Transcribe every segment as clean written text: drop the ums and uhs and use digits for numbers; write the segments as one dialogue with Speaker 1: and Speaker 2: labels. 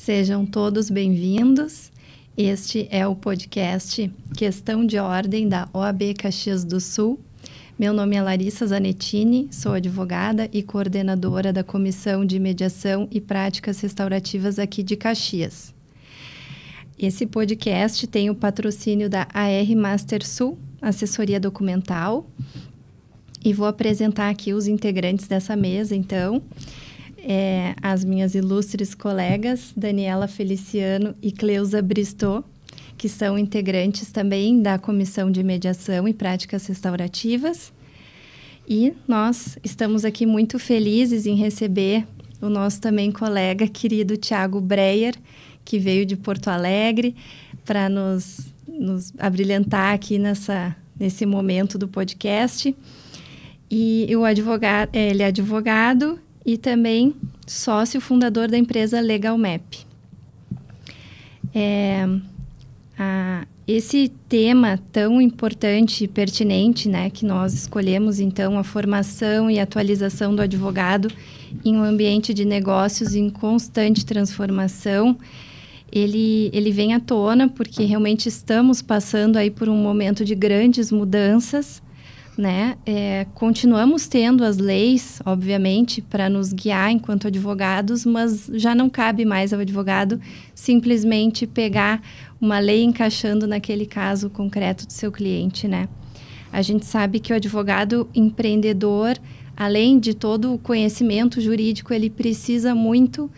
Speaker 1: Sejam todos bem-vindos. Este é o podcast Questão de Ordem da OAB Caxias do Sul. Meu nome é Larissa Zanettini, sou advogada e coordenadora da Comissão de Mediação e Práticas Restaurativas aqui de Caxias. Esse podcast tem o patrocínio da AR Master Sul, assessoria documental. E vou apresentar aqui os integrantes dessa mesa, então. As minhas ilustres colegas, Daniela Feliciano e Cleusa Bristol, que são integrantes também da Comissão de Mediação e Práticas Restaurativas. E nós estamos aqui muito felizes em receber o nosso também colega querido Thiago Breyer, que veio de Porto Alegre para nos abrilhantar aqui nesse momento do podcast. E ele é advogado e também sócio fundador da empresa LegalMap. Esse tema tão importante e pertinente, né, que nós escolhemos, então, a formação e atualização do advogado em um ambiente de negócios em constante transformação, ele vem à tona porque realmente estamos passando aí por um momento de grandes mudanças, né? Continuamos tendo as leis, obviamente, para nos guiar enquanto advogados, mas já não cabe mais ao advogado simplesmente pegar uma lei encaixando naquele caso concreto do seu cliente, né? A gente sabe que o advogado empreendedor, além de todo o conhecimento jurídico, ele precisa muito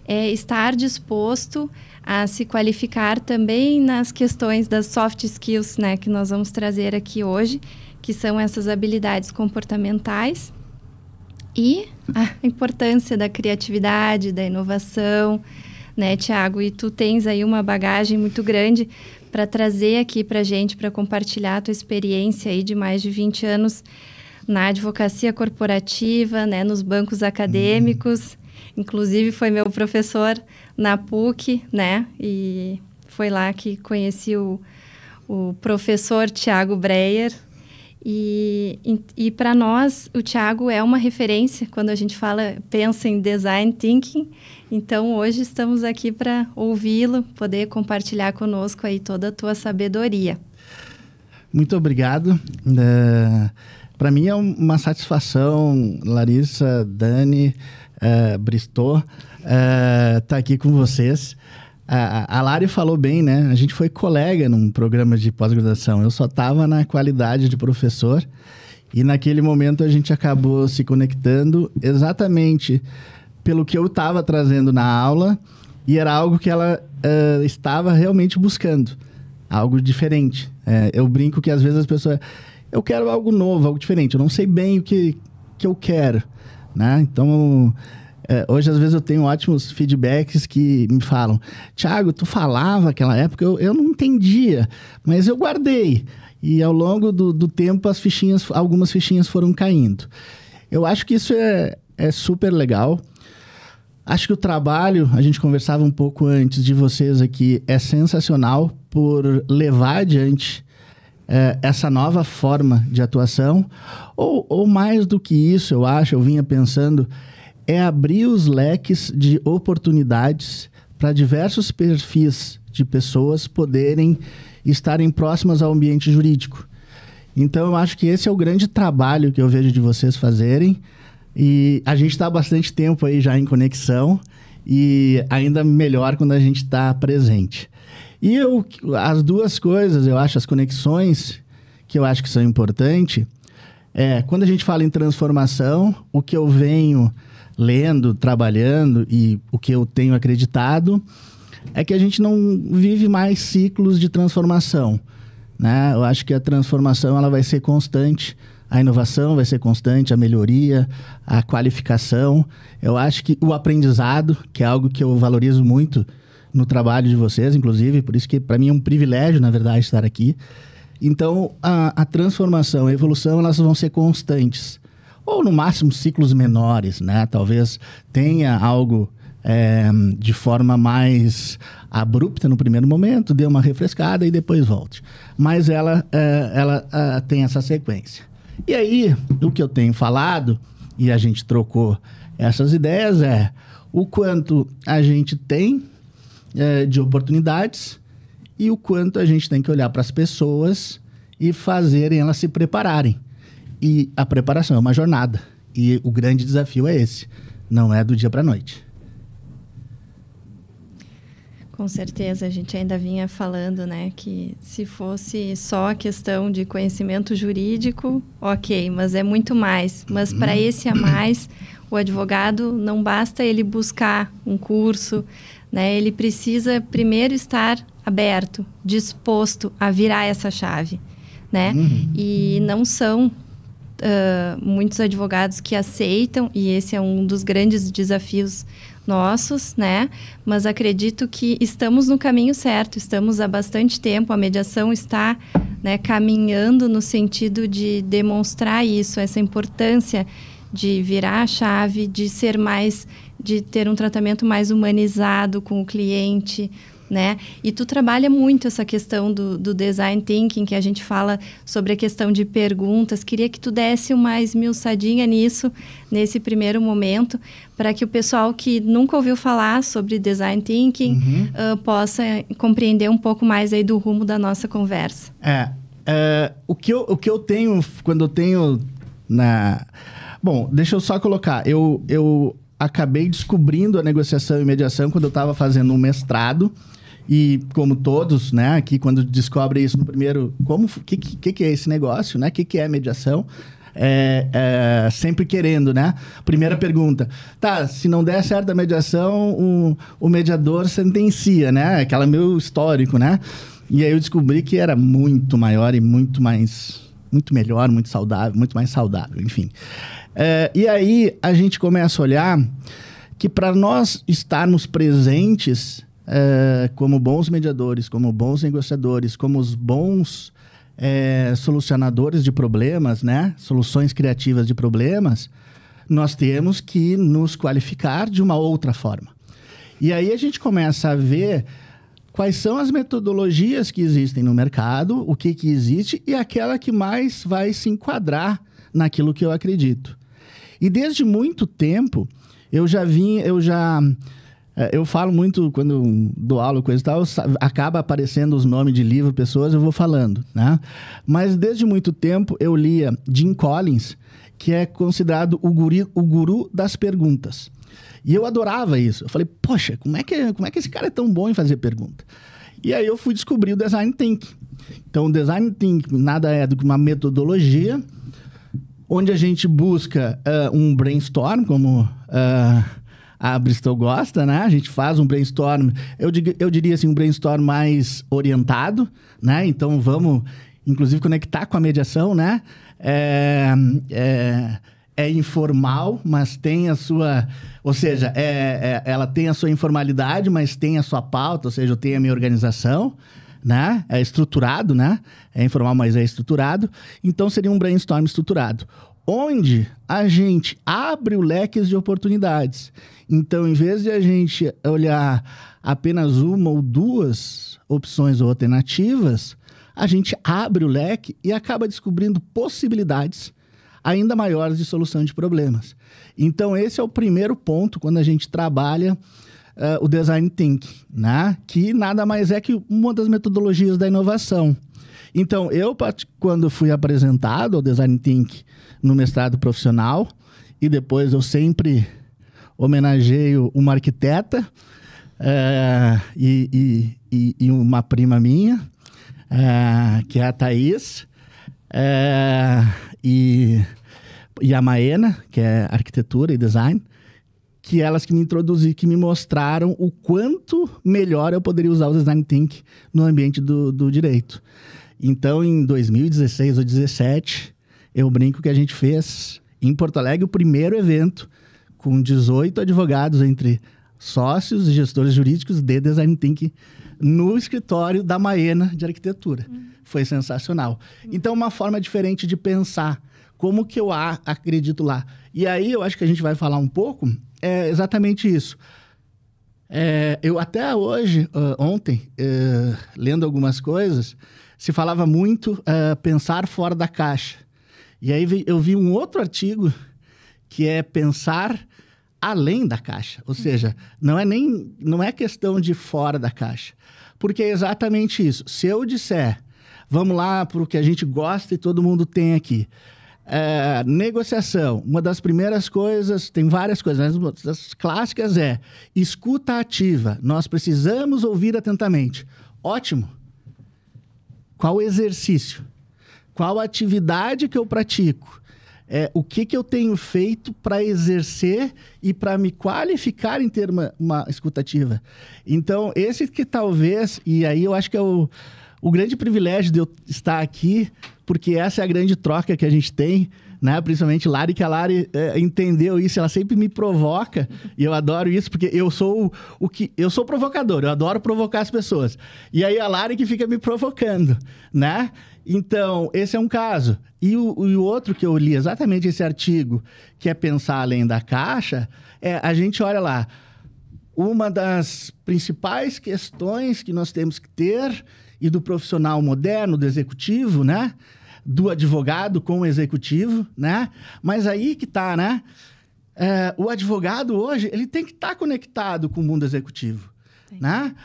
Speaker 1: estar disposto a se qualificar também nas questões das soft skills, né, que nós vamos trazer aqui hoje, que são essas habilidades comportamentais e a importância da criatividade, da inovação, né, Thiago? E tu tens aí uma bagagem muito grande para trazer aqui para a gente, para compartilhar a tua experiência aí de mais de 20 anos na advocacia corporativa, né, nos bancos acadêmicos. Inclusive, foi meu professor na PUC, né? E foi lá que conheci o professor Thiago Breyer. E para nós, o Thiago é uma referência quando a gente pensa em design thinking. Então, hoje estamos aqui para ouvi-lo, poder compartilhar conosco aí toda a tua sabedoria.
Speaker 2: Muito obrigado. Para mim é uma satisfação, Larissa, Dani, Bristol, tá aqui com vocês. A Lari falou bem, né? A gente foi colega num programa de pós-graduação. Eu só estava na qualidade de professor e naquele momento a gente acabou se conectando exatamente pelo que eu estava trazendo na aula e era algo que ela estava realmente buscando, algo diferente. Eu brinco que às vezes as pessoas... Eu quero algo novo, algo diferente. Eu não sei bem o que eu quero, né? Então... hoje, às vezes, eu tenho ótimos feedbacks que me falam: Thiago, tu falava naquela época, eu não entendia, mas eu guardei. E ao longo do tempo, algumas fichinhas foram caindo. Eu acho que isso é super legal. Acho que o trabalho, a gente conversava um pouco antes de vocês aqui, é sensacional por levar adiante essa nova forma de atuação. Ou mais do que isso, eu vinha pensando... é abrir os leques de oportunidades para diversos perfis de pessoas poderem estarem próximas ao ambiente jurídico. Então, eu acho que esse é o grande trabalho que eu vejo de vocês fazerem. E a gente está há bastante tempo aí já em conexão e ainda melhor quando a gente está presente. E as duas coisas, eu acho, as conexões que eu acho que são importantes, quando a gente fala em transformação, o que eu venho... lendo, trabalhando e o que eu tenho acreditado é que a gente não vive mais ciclos de transformação, né? Eu acho que a transformação ela vai ser constante, a inovação vai ser constante, a melhoria, a qualificação. Eu acho que o aprendizado, que é algo que eu valorizo muito no trabalho de vocês, inclusive, por isso que para mim é um privilégio, na verdade, estar aqui. Então, a transformação, a evolução, elas vão ser constantes. Ou, no máximo, ciclos menores, né? Talvez tenha algo de forma mais abrupta no primeiro momento, dê uma refrescada e depois volte. Mas ela tem essa sequência. E aí, o que eu tenho falado, e a gente trocou essas ideias, o quanto a gente tem de oportunidades e o quanto a gente tem que olhar para as pessoas e fazerem elas se prepararem. E a preparação é uma jornada. E o grande desafio é esse. Não é do dia para a noite.
Speaker 1: Com certeza, a gente ainda vinha falando, né, que se fosse só a questão de conhecimento jurídico, ok, mas é muito mais. Mas para esse a mais, o advogado não basta ele buscar um curso, né, ele precisa primeiro estar aberto, disposto a virar essa chave, né? E não são muitos advogados que aceitam, e esse é um dos grandes desafios nossos, né? Mas acredito que estamos no caminho certo, estamos há bastante tempo, a mediação está, né, caminhando no sentido de demonstrar isso, essa importância de virar a chave, de ser mais, de ter um tratamento mais humanizado com o cliente, né? E tu trabalha muito essa questão do design thinking, que a gente fala sobre a questão de perguntas. Queria que tu desse uma esmiuçadinha nisso, nesse primeiro momento, para que o pessoal que nunca ouviu falar sobre design thinking possa compreender um pouco mais aí do rumo da nossa conversa.
Speaker 2: O que eu tenho, quando eu tenho Bom, deixa eu só colocar. Eu acabei descobrindo a negociação e mediação quando eu estava fazendo um mestrado. E como todos, né, aqui quando descobre isso no primeiro... O que é esse negócio, né? O que é mediação? Sempre querendo, né? Primeira pergunta. Tá, se não der certo a mediação, o mediador sentencia, né? Aquela meu histórico, né? E aí eu descobri que era muito maior e muito melhor, muito saudável, muito mais saudável, enfim. E aí a gente começa a olhar que para nós estarmos presentes... como bons mediadores, como bons negociadores, como os bons solucionadores de problemas, né? Soluções criativas de problemas, nós temos que nos qualificar de uma outra forma. E aí a gente começa a ver quais são as metodologias que existem no mercado, o que existe e aquela que mais vai se enquadrar naquilo que eu acredito. E desde muito tempo, eu falo muito, quando dou aula, coisa e tal, acaba aparecendo os nomes de livro, pessoas, eu vou falando, né? Mas desde muito tempo eu lia Jim Collins, que é considerado o guru das perguntas. E eu adorava isso. Eu falei, poxa, como é que esse cara é tão bom em fazer pergunta? E aí eu fui descobrir o Design Thinking. Então, o Design Thinking nada é do que uma metodologia onde a gente busca um brainstorm, como... a Bristol gosta, né? A gente faz um brainstorm, eu diria assim, um brainstorm mais orientado, né? Então, vamos, inclusive, conectar com a mediação, né? É informal, mas tem a sua... Ou seja, ela tem a sua informalidade, mas tem a sua pauta, ou seja, eu tenho a minha organização, né? É estruturado, né? É informal, mas é estruturado. Então, seria um brainstorm estruturado, onde a gente abre o leque de oportunidades. Então, em vez de a gente olhar apenas uma ou duas opções ou alternativas, a gente abre o leque e acaba descobrindo possibilidades ainda maiores de solução de problemas. Então, esse é o primeiro ponto quando a gente trabalha o Design Thinking, né? Que nada mais é que uma das metodologias da inovação. Então, quando fui apresentado ao Design Thinking no mestrado profissional, e depois eu sempre homenageio uma arquiteta e uma prima minha, que é a Thaís, e a Maena, que é arquitetura e design, que elas que me introduziram, que me mostraram o quanto melhor eu poderia usar o Design Thinking no ambiente do direito. Então, em 2016 ou 2017, eu brinco que a gente fez em Porto Alegre o primeiro evento com 18 advogados entre sócios e gestores jurídicos de Design Thinking no escritório da Maena de arquitetura. Foi sensacional. Então, uma forma diferente de pensar como que eu acredito lá. E aí, eu acho que a gente vai falar um pouco, exatamente isso. Eu até hoje, ontem, lendo algumas coisas, se falava muito pensar fora da caixa. E aí eu vi um outro artigo que é pensar além da caixa. Ou seja, não é questão de fora da caixa. Porque é exatamente isso. Se eu disser, vamos lá para o que a gente gosta e todo mundo tem aqui. Negociação, uma das primeiras coisas, tem várias coisas, mas uma das clássicas é escuta ativa. Nós precisamos ouvir atentamente. Ótimo. Qual exercício? Qual atividade que eu pratico? O que eu tenho feito para exercer e para me qualificar em ter uma escutativa? Então, esse que talvez, e aí eu acho que é o grande privilégio de eu estar aqui, porque essa é a grande troca que a gente tem, né? Principalmente Lari, que a Lari entendeu isso, ela sempre me provoca, e eu adoro isso, porque eu sou eu sou provocador, eu adoro provocar as pessoas. E aí a Lari que fica me provocando, né? Então, esse é um caso. E o outro que eu li, exatamente esse artigo, que é pensar além da caixa, a gente olha lá, uma das principais questões que nós temos que ter, e do profissional moderno, do executivo, né? Do advogado com o executivo, né? Mas aí que tá, né? O advogado hoje, ele tem que estar conectado com o mundo executivo, né?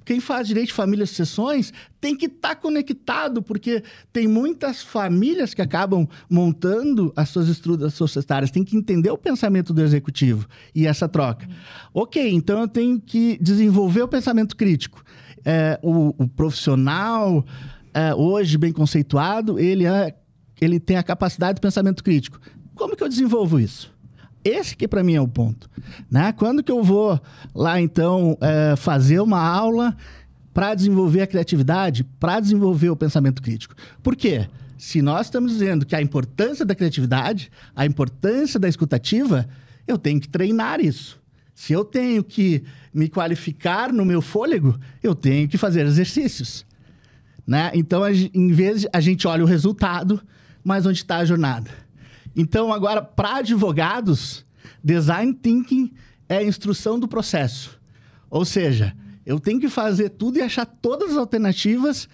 Speaker 2: Quem faz direito de família e sucessões tem que estar conectado, porque tem muitas famílias que acabam montando as suas estruturas societárias, tem que entender o pensamento do executivo e essa troca. Ok, então eu tenho que desenvolver o pensamento crítico. O profissional, hoje bem conceituado, ele tem a capacidade de pensamento crítico. Como que eu desenvolvo isso? Esse que para mim é o ponto, né? Quando que eu vou lá, então, fazer uma aula para desenvolver a criatividade, para desenvolver o pensamento crítico? Por quê? Se nós estamos dizendo que a importância da criatividade, a importância da escutativa, eu tenho que treinar isso. Se eu tenho que me qualificar no meu fôlego, eu tenho que fazer exercícios, né? Então, em vez de a gente olha o resultado, mas onde está a jornada. Então, agora, para advogados, design thinking é a instrução do processo. Ou seja, eu tenho que fazer tudo e achar todas as alternativas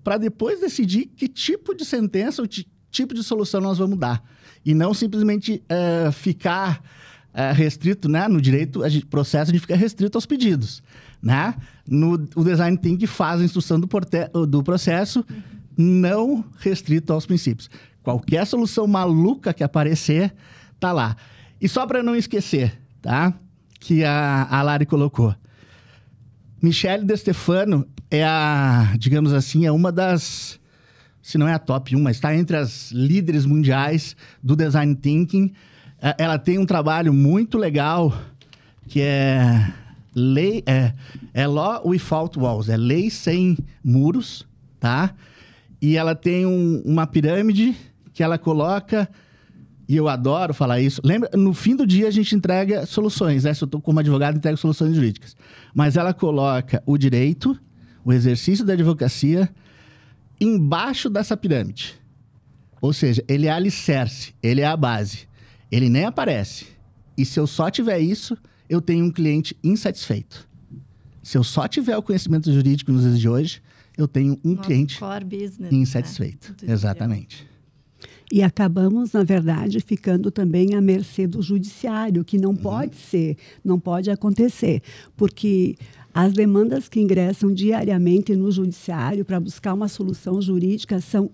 Speaker 2: para depois decidir que tipo de sentença ou tipo de solução nós vamos dar. E não simplesmente ficar restrito, né? No direito, processo, a gente fica restrito aos pedidos, né? O design thinking faz a instrução do processo não restrito aos princípios. Qualquer solução maluca que aparecer, tá lá. E só para não esquecer, tá? Que a Lari colocou. Michele De Stefano digamos assim, é uma das, se não é a top 1, mas está entre as líderes mundiais do design thinking. Ela tem um trabalho muito legal, que é Law Without Walls, é lei sem muros, tá? E ela tem uma pirâmide que ela coloca, e eu adoro falar isso. Lembra, no fim do dia a gente entrega soluções, né? Se eu estou como advogado, entrego soluções jurídicas. Mas ela coloca o direito, o exercício da advocacia, embaixo dessa pirâmide. Ou seja, ele é alicerce, ele é a base. Ele nem aparece. E se eu só tiver isso, eu tenho um cliente insatisfeito. Se eu só tiver o conhecimento jurídico nos dias de hoje, eu tenho um cliente insatisfeito. Né? Exatamente.
Speaker 3: E acabamos, na verdade, ficando também à mercê do judiciário, que não pode ser, não pode acontecer, porque as demandas que ingressam diariamente no judiciário para buscar uma solução jurídica são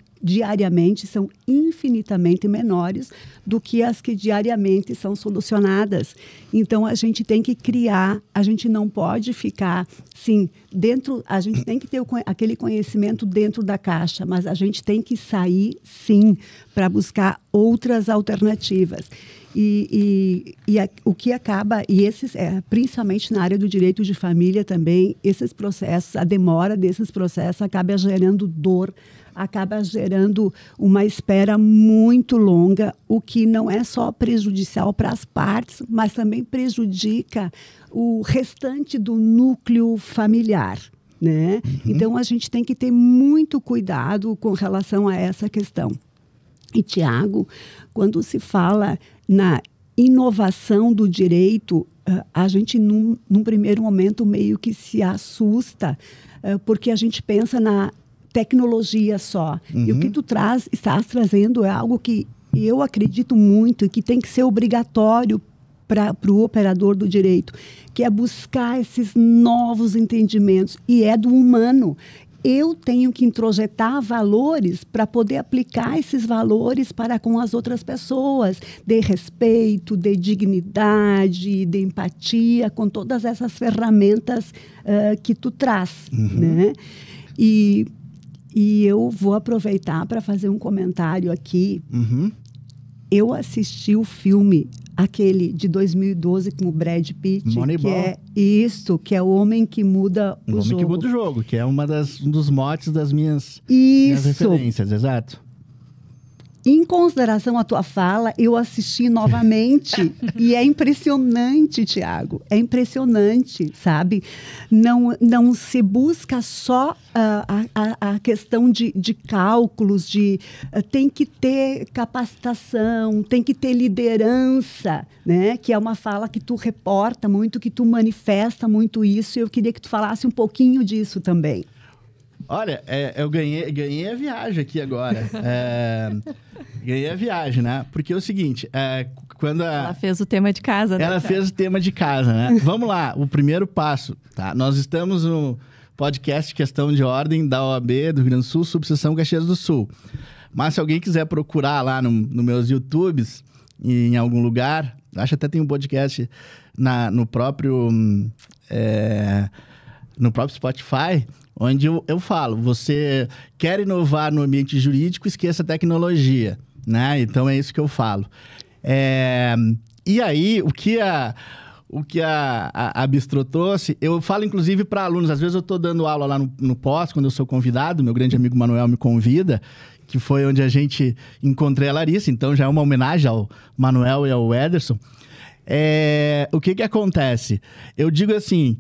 Speaker 3: infinitamente menores do que as que diariamente são solucionadas. Então, a gente tem que criar, a gente não pode ficar, sim, dentro, a gente tem que ter aquele conhecimento dentro da caixa, mas a gente tem que sair, sim, para buscar outras alternativas. O que acaba, e esses, principalmente na área do direito de família também, esses processos, a demora desses processos acaba gerando dor, acaba gerando uma espera muito longa, o que não é só prejudicial para as partes, mas também prejudica o restante do núcleo familiar, né? Então, a gente tem que ter muito cuidado com relação a essa questão. E, Tiago, quando se fala na inovação do direito, a gente, num primeiro momento, meio que se assusta, porque a gente pensa na tecnologia só. E o que tu estás trazendo é algo que eu acredito muito que tem que ser obrigatório para o operador do direito, que é buscar esses novos entendimentos, e é do humano. Eu tenho que introjetar valores para poder aplicar esses valores para com as outras pessoas, de respeito, de dignidade, de empatia, com todas essas ferramentas que tu traz, né? E eu vou aproveitar para fazer um comentário aqui. Eu assisti o filme, aquele de 2012 com o Brad Pitt,
Speaker 2: Moneyball.
Speaker 3: que é o homem que muda o jogo.
Speaker 2: O homem que muda o jogo, que é um dos motes das minhas referências, exato.
Speaker 3: Em consideração à tua fala, eu assisti novamente e é impressionante, Tiago. É impressionante, sabe? Não se busca só a questão de cálculos, tem que ter capacitação, tem que ter liderança, né? Que é uma fala que tu reporta muito, que tu manifesta muito isso. E eu queria que tu falasse um pouquinho disso também.
Speaker 2: Olha, eu ganhei a viagem aqui agora. Ganhei a viagem, né? Porque é o seguinte, quando
Speaker 1: Ela fez o tema de casa, né?
Speaker 2: Ela fez o tema de casa, né? Vamos lá, o primeiro passo, tá? Nós estamos no podcast Questão de Ordem da OAB do Rio Grande do Sul, subseção Caxias do Sul. Mas se alguém quiser procurar lá no meus YouTubes, em algum lugar, acho que até tem um podcast no próprio Spotify, onde eu falo, você quer inovar no ambiente jurídico, esqueça a tecnologia, né? Então é isso que eu falo. E aí, o que a Bistrô trouxe, eu falo inclusive para alunos, às vezes eu estou dando aula lá no pós, quando eu sou convidado, meu grande amigo Manuel me convida, que foi onde a gente encontrei a Larissa, então já é uma homenagem ao Manuel e ao Ederson. O que acontece? Eu digo assim,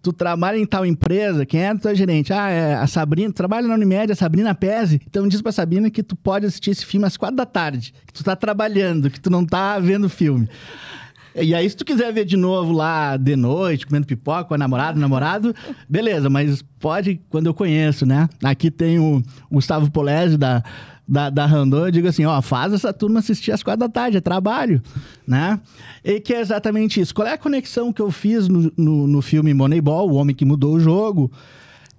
Speaker 2: tu trabalha em tal empresa, quem é a tua gerente? É a Sabrina, tu trabalha na Unimed, a Sabrina Pese. Então diz pra Sabrina que tu pode assistir esse filme às 4 da tarde, que tu tá trabalhando, que tu não tá vendo o filme. E aí, se tu quiser ver de novo lá de noite, comendo pipoca com a namorado, beleza, mas pode quando eu conheço, né? Aqui tem o Gustavo Polese da Randon, eu digo assim, faz essa turma assistir às 4 da tarde, é trabalho, né? E que é exatamente isso. Qual é a conexão que eu fiz no filme Moneyball, O Homem que Mudou o Jogo?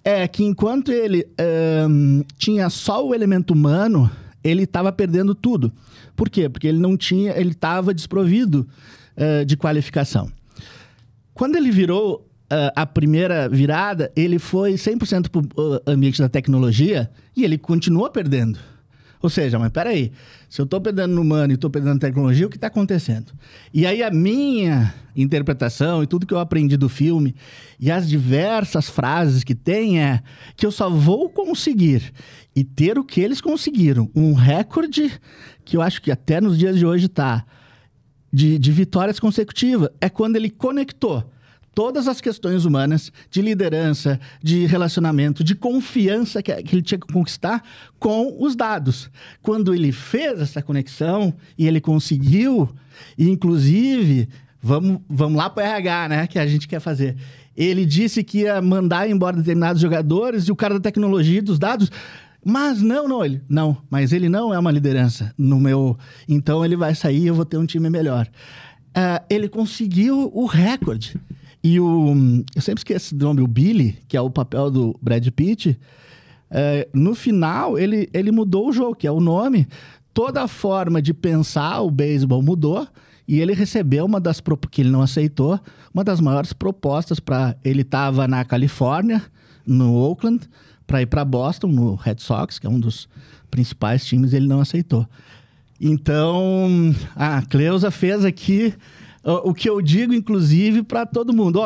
Speaker 2: É que enquanto ele tinha só o elemento humano, ele estava perdendo tudo. Por quê? Porque ele estava desprovido de qualificação. Quando ele virou a primeira virada, ele foi 100% para o ambiente da tecnologia e ele continua perdendo. Ou seja, mas peraí, se eu estou perdendo no humano e estou perdendo na tecnologia, o que está acontecendo? E aí a minha interpretação e tudo que eu aprendi do filme e as diversas frases que tem que eu só vou conseguir e ter o que eles conseguiram, um recorde que eu acho que até nos dias de hoje está de vitórias consecutivas, é quando ele conectou todas as questões humanas, de liderança, de relacionamento, de confiança que ele tinha que conquistar com os dados. Quando ele fez essa conexão e ele conseguiu, e inclusive, vamos lá para o RH, né, que a gente quer fazer. Ele disse que ia mandar embora determinados jogadores e o cara da tecnologia e dos dados... Mas mas ele não é uma liderança no meu... Então ele vai sair e eu vou ter um time melhor. Ele conseguiu o recorde. E eu sempre esqueço do nome, o Billy, que é o papel do Brad Pitt, no final ele mudou o jogo, que é o nome. Toda a forma de pensar o beisebol mudou e ele recebeu porque ele não aceitou, uma das maiores propostas para... Ele estava na Califórnia, no Oakland, para ir para Boston, no Red Sox, que é um dos principais times, ele não aceitou. Então, a Cleusa fez aqui o que eu digo, inclusive, para todo mundo.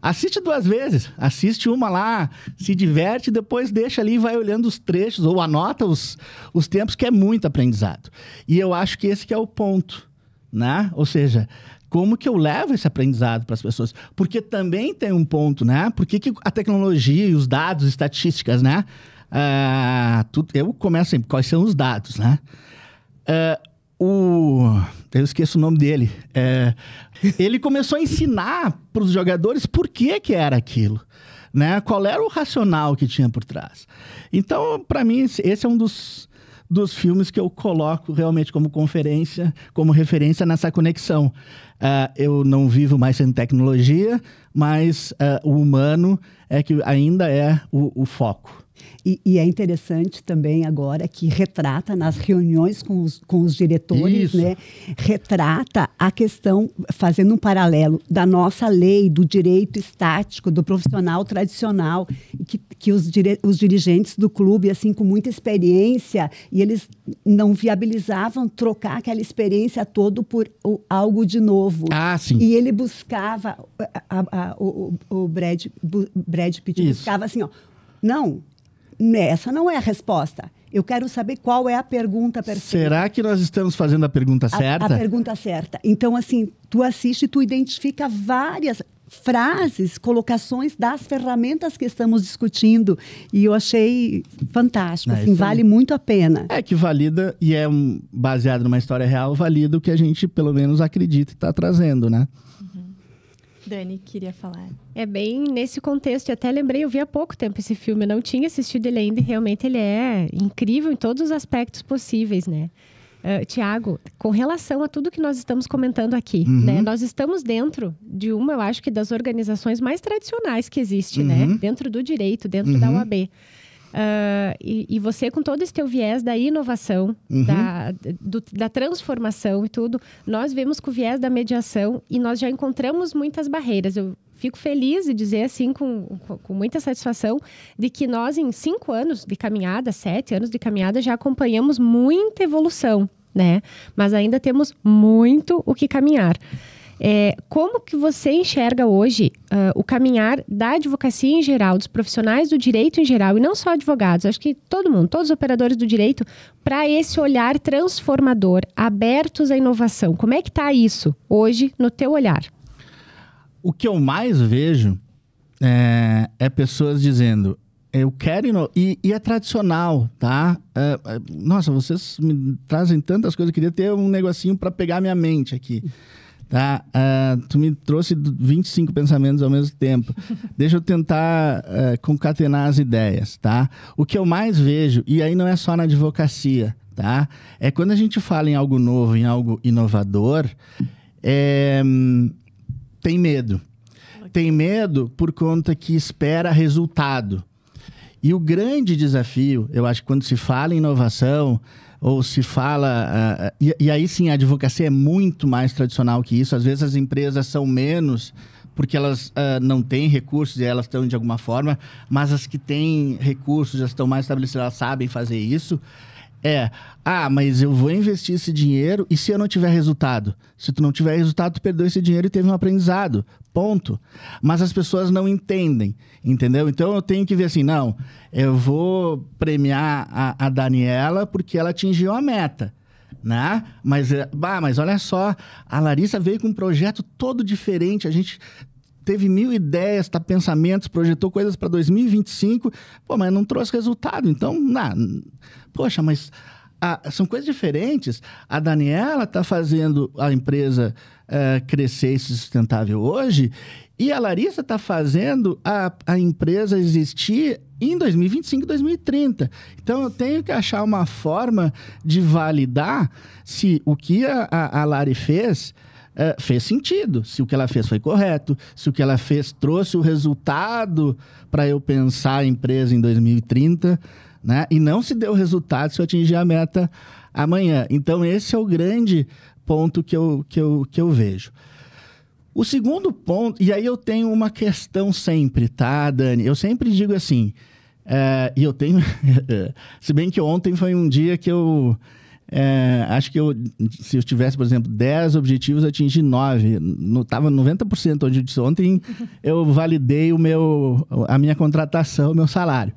Speaker 2: Assiste 2 vezes, assiste uma lá, se diverte, depois deixa ali e vai olhando os trechos, ou anota os tempos, que é muito aprendizado. E eu acho que esse que é o ponto, né? Ou seja... Como que eu levo esse aprendizado para as pessoas? Porque também tem um ponto, né? Por que a tecnologia e os dados, estatísticas, né? Eu começo sempre, quais são os dados, né? Eu esqueço o nome dele. Ele começou a ensinar para os jogadores por que era aquilo, né? Qual era o racional que tinha por trás. Então, para mim, esse é um dos dos filmes que eu coloco realmente como referência nessa conexão. Eu não vivo mais sem tecnologia, mas o humano é que ainda é o foco.
Speaker 3: E é interessante também agora que retrata nas reuniões com os diretores, né? Retrata a questão, fazendo um paralelo da nossa lei, do direito estático, do profissional tradicional, que os dirigentes do clube, assim, com muita experiência, e eles não viabilizavam trocar aquela experiência toda por algo de novo.
Speaker 2: Sim.
Speaker 3: E ele buscava, o Brad Pitt buscava assim, não, essa não é a resposta. Eu quero saber qual é a pergunta perfeita.
Speaker 2: Será que nós estamos fazendo a pergunta certa?
Speaker 3: A pergunta certa. Então, assim, tu assiste e tu identifica várias frases, colocações das ferramentas que estamos discutindo. E eu achei fantástico. Assim, vale muito a pena.
Speaker 2: É que valida, e baseado numa história real, valida o que a gente, pelo menos, acredita e está trazendo, né?
Speaker 1: Dani, queria falar.
Speaker 4: É bem nesse contexto. Eu até lembrei, eu vi há pouco tempo esse filme. Eu não tinha assistido ele ainda e realmente ele é incrível em todos os aspectos possíveis, né? Tiago, com relação a tudo que nós estamos comentando aqui, né? Nós estamos dentro de eu acho que das organizações mais tradicionais que existe, né? Dentro do direito, dentro da OAB. E você, com todo esse teu viés da inovação, da transformação e tudo, nós vemos com o viés da mediação e nós já encontramos muitas barreiras. Eu fico feliz de dizer, assim, com muita satisfação, de que nós, em 5 anos de caminhada, 7 anos de caminhada, já acompanhamos muita evolução, né? Mas ainda temos muito o que caminhar. Como que você enxerga hoje o caminhar da advocacia em geral, dos profissionais do direito em geral, e não só advogados, acho que todo mundo, todos os operadores do direito, para esse olhar transformador, abertos à inovação? Como é que está isso hoje no teu olhar?
Speaker 2: O que eu mais vejo é pessoas dizendo, eu quero inovar, e é tradicional, tá? Nossa, vocês me trazem tantas coisas, eu queria ter um negocinho para pegar minha mente aqui. Tá? Tu me trouxe 25 pensamentos ao mesmo tempo. Deixa eu tentar concatenar as ideias, tá? O que eu mais vejo, e aí não é só na advocacia, tá? É quando a gente fala em algo novo, em algo inovador, tem medo. Tem medo por conta que espera resultado. E o grande desafio, eu acho que quando se fala em inovação, ou se fala... e aí sim, a advocacia é muito mais tradicional que isso. Às vezes as empresas são menos porque elas não têm recursos e elas estão de alguma forma, mas as que têm recursos já estão mais estabelecidas, elas sabem fazer isso. Mas eu vou investir esse dinheiro e se eu não tiver resultado? Se tu não tiver resultado, tu perdeu esse dinheiro e teve um aprendizado. Ponto. Mas as pessoas não entendem, entendeu? Então eu tenho que ver assim, não, eu vou premiar a Daniela porque ela atingiu a meta, né? Mas olha só, a Larissa veio com um projeto todo diferente, a gente teve 1000 ideias, pensamentos, projetou coisas para 2025, mas não trouxe resultado. Então, poxa, mas são coisas diferentes. A Daniela está fazendo a empresa crescer e ser sustentável hoje, e a Larissa está fazendo a empresa existir em 2025, 2030. Então, eu tenho que achar uma forma de validar se o que a Lari fez sentido, se o que ela fez foi correto, se o que ela fez trouxe o resultado para eu pensar a empresa em 2030, né? E não se deu resultado se eu atingir a meta amanhã. Então, esse é o grande ponto que eu vejo. O segundo ponto, e aí eu tenho uma questão sempre, tá, Dani? Eu sempre digo assim, e eu tenho... se bem que ontem foi um dia que eu... acho que se eu tivesse, por exemplo, 10 objetivos, eu atingi 9. Estava 90% onde eu disse ontem, eu validei a minha contratação, o meu salário.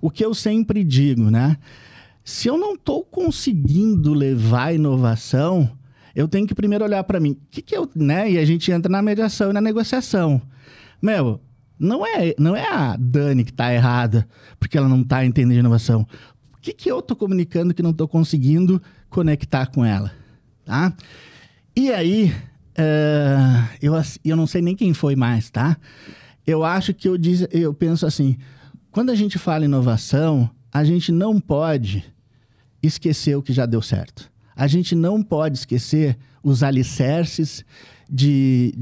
Speaker 2: O que eu sempre digo, né? Se eu não estou conseguindo levar a inovação, eu tenho que primeiro olhar para mim. E a gente entra na mediação e na negociação. Não é a Dani que está errada, porque ela não está entendendo inovação. O que eu estou comunicando que não estou conseguindo conectar com ela? Tá? E aí, eu não sei nem quem foi mais, tá? Eu acho que eu penso assim, quando a gente fala inovação, a gente não pode esquecer o que já deu certo. A gente não pode esquecer os alicerces de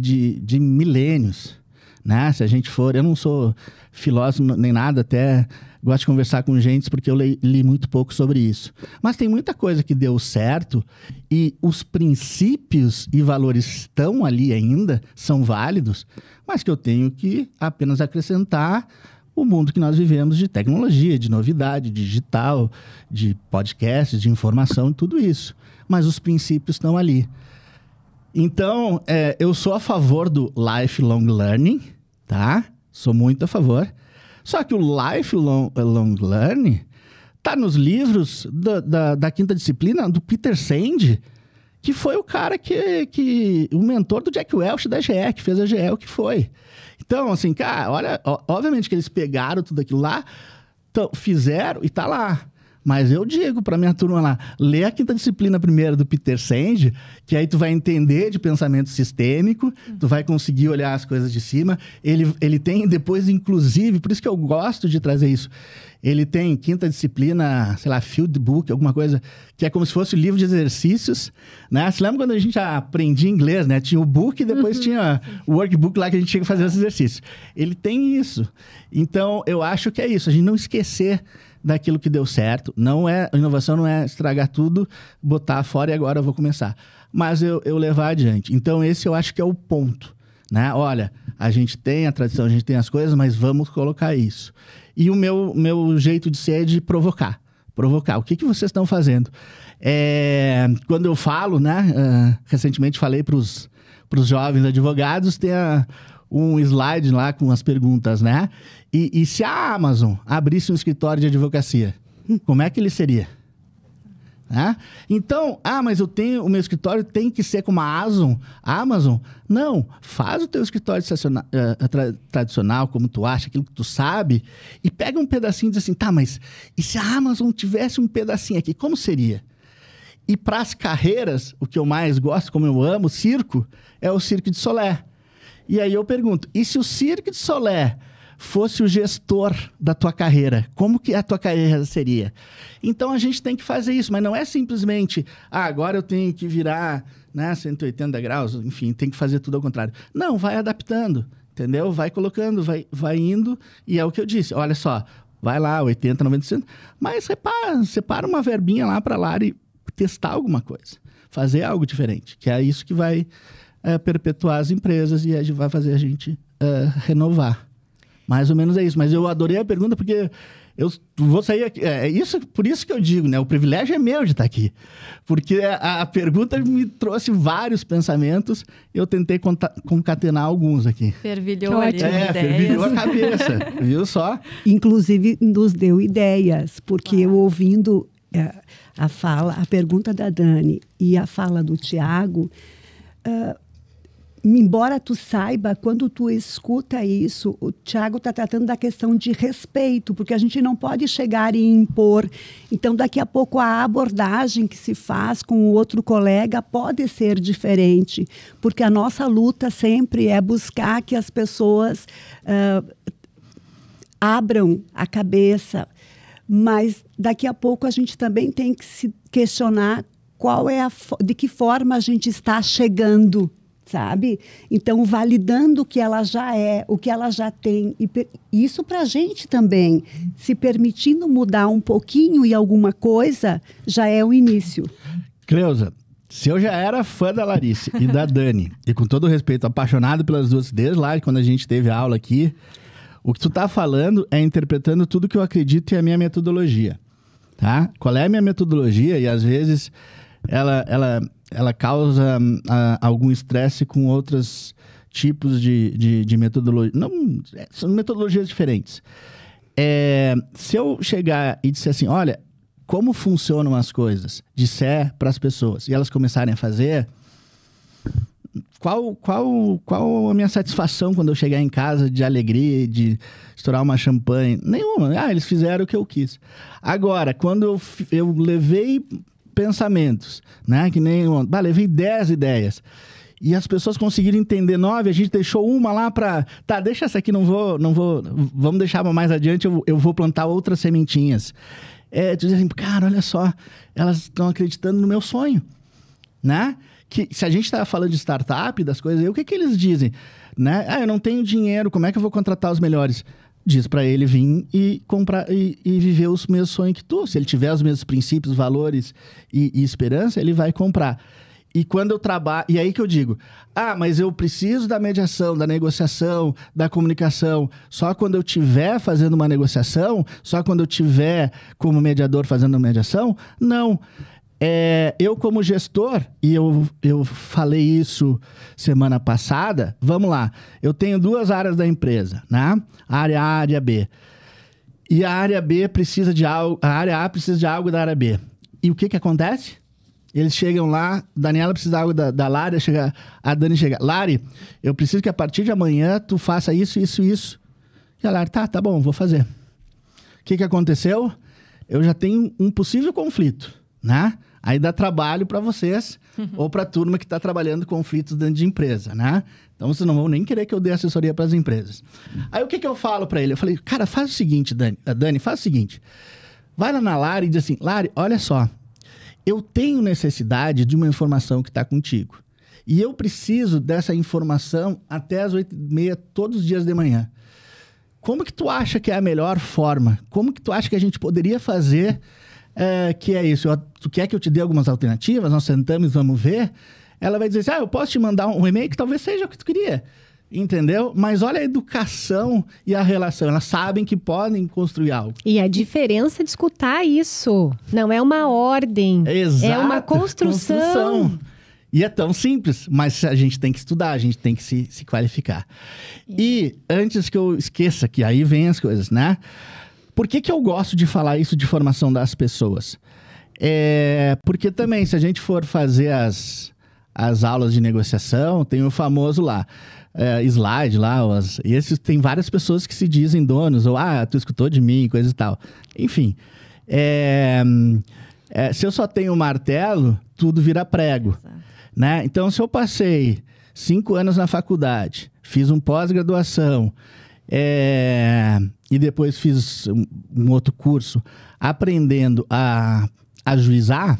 Speaker 2: milênios, né? Se a gente for... Eu não sou filósofo nem nada, até gosto de conversar com gente porque eu li muito pouco sobre isso. Mas tem muita coisa que deu certo e os princípios e valores estão ali ainda, são válidos, mas que eu tenho que apenas acrescentar o mundo que nós vivemos de tecnologia, de novidade, digital, de podcasts, de informação, tudo isso. Mas os princípios estão ali. Então, eu sou a favor do lifelong learning, tá? Sou muito a favor. Só que o lifelong learning tá nos livros da quinta disciplina do Peter Senge, que foi o cara o mentor do Jack Welch da GE, que fez a GE o que foi. Então, assim, cara, olha, obviamente que eles pegaram tudo aquilo lá, fizeram e tá lá. Mas eu digo pra minha turma lá, lê a quinta disciplina primeiro do Peter Senge, que aí tu vai entender de pensamento sistêmico, tu vai conseguir olhar as coisas de cima. Ele tem depois, inclusive, por isso que eu gosto de trazer isso, ele tem quinta disciplina, sei lá, field book, alguma coisa, que é como se fosse o livro de exercícios, né? Você lembra quando a gente aprendia inglês, né? Tinha o book e depois tinha o workbook lá que a gente tinha que fazer os exercícios. Ele tem isso. Então, eu acho que é isso, a gente não esquecer daquilo que deu certo. Inovação não é estragar tudo, botar fora e agora eu vou começar. Mas eu levar adiante. Então, esse eu acho que é o ponto, né? Olha, a gente tem a tradição, a gente tem as coisas, mas vamos colocar isso. E o meu jeito de ser é de provocar. Provocar. O que vocês estão fazendo? Quando eu falo, né? Recentemente falei para os jovens advogados, tem um slide lá com as perguntas, né? E se a Amazon abrisse um escritório de advocacia, como é que ele seria? Né? Então, mas o meu escritório tem que ser como a Amazon? Não, faz o teu escritório tradicional, como tu acha, aquilo que tu sabe, e pega um pedacinho e diz assim, tá, mas e se a Amazon tivesse um pedacinho aqui, como seria? E para as carreiras, o que eu mais gosto, como eu amo, circo, é o Cirque du Soleil. E aí eu pergunto, e se o Cirque du Soleil fosse o gestor da tua carreira, como que a tua carreira seria? Então, a gente tem que fazer isso, mas não é simplesmente, agora eu tenho que virar, né, 180 graus, enfim, tem que fazer tudo ao contrário. Não, vai adaptando, entendeu? Vai colocando, vai indo, e é o que eu disse, olha só, vai lá, 80, 90%, mas separa uma verbinha lá para lá e testar alguma coisa, fazer algo diferente, que é isso que vai perpetuar as empresas e vai fazer a gente renovar. Mais ou menos é isso. Mas eu adorei a pergunta porque eu vou sair aqui. Por isso que eu digo, né? O privilégio é meu de estar aqui. Porque a pergunta me trouxe vários pensamentos. Eu tentei concatenar alguns aqui.
Speaker 1: Fervilhou ali.
Speaker 2: Fervilhou a cabeça. Viu só?
Speaker 3: Inclusive, nos deu ideias. Porque eu ouvindo a pergunta da Dani e a fala do Tiago... embora tu saiba, quando tu escuta isso, o Tiago está tratando da questão de respeito, porque a gente não pode chegar e impor. Então, daqui a pouco, a abordagem que se faz com o outro colega pode ser diferente, porque a nossa luta sempre é buscar que as pessoas abram a cabeça, mas daqui a pouco a gente também tem que se questionar de que forma a gente está chegando, sabe? Então, validando o que ela já é, o que ela já tem. E isso para a gente também. Se permitindo mudar um pouquinho e alguma coisa, já é o início.
Speaker 2: Cleusa, se eu já era fã da Larissa e da Dani, e com todo respeito, apaixonado pelas duas desde lá, quando a gente teve aula aqui, o que tu tá falando é interpretando tudo que eu acredito e a minha metodologia. Tá? Qual é a minha metodologia? E às vezes ela causa algum estresse com outros tipos de metodologia. Não, são metodologias diferentes. Se eu chegar e disser assim, olha, como funcionam as coisas, disser para as pessoas, e elas começarem a fazer, qual a minha satisfação quando eu chegar em casa de alegria, de estourar uma champanhe? Nenhuma. Eles fizeram o que eu quis. Agora, quando eu levei pensamentos, né? Que nem levei 10 ideias. E as pessoas conseguiram entender 9, a gente deixou uma lá para... Tá, deixa essa aqui, não vou... Vamos deixar mais adiante, eu vou plantar outras sementinhas. tu diz assim, cara, olha só, elas estão acreditando no meu sonho, né? Que se a gente está falando de startup, das coisas, o que eles dizem? Né? Eu não tenho dinheiro, como é que eu vou contratar os melhores? Diz para ele vir e comprar e viver os mesmos sonhos que tu. Se ele tiver os mesmos princípios, valores e esperança, ele vai comprar. E quando eu trabalho... E aí que eu digo, mas eu preciso da mediação, da negociação, da comunicação. Só quando eu estiver fazendo uma negociação, só quando eu estiver como mediador fazendo uma mediação? Não. Eu como gestor, e eu falei isso semana passada, vamos lá, eu tenho 2 áreas da empresa, né? A área A, a área B. E a área B precisa de algo, a área A precisa de algo da área B. E o que acontece? Eles chegam lá, Daniela precisa de algo da Lari, a Dani chega, Lari, eu preciso que a partir de amanhã tu faça isso, isso, isso. E a Lari, tá bom, vou fazer. O que aconteceu? Eu já tenho um possível conflito, né? Aí dá trabalho para vocês ou para a turma que está trabalhando conflitos dentro de empresa, né? Então, vocês não vão nem querer que eu dê assessoria para as empresas. Aí, o que eu falo para ele? Eu falei, cara, faz o seguinte, Dani, faz o seguinte. Vai lá na Lari e diz assim, Lari, olha só, eu tenho necessidade de uma informação que está contigo. E eu preciso dessa informação até as 8h30, todos os dias de manhã. Como que tu acha que é a melhor forma? Como que tu acha que a gente poderia fazer... que é isso, tu quer que eu te dê algumas alternativas, nós sentamos e vamos ver, ela vai dizer assim, eu posso te mandar um e-mail que talvez seja o que tu queria, entendeu? Mas olha a educação e a relação, elas sabem que podem construir algo.
Speaker 4: E a diferença de escutar isso, não é uma ordem,
Speaker 2: Exato,
Speaker 4: é uma construção.
Speaker 2: E é tão simples, mas a gente tem que estudar, a gente tem que se qualificar. E antes que eu esqueça, que aí vem as coisas, né? Por que eu gosto de falar isso de formação das pessoas? Porque também, se a gente for fazer as aulas de negociação, tem o famoso lá, slide lá, e esses, tem várias pessoas que se dizem donos, ou, tu escutou de mim, coisa e tal. Enfim, se eu só tenho martelo, tudo vira prego. Né? Então, se eu passei 5 anos na faculdade, fiz um pós-graduação, e depois fiz um outro curso aprendendo a ajuizar,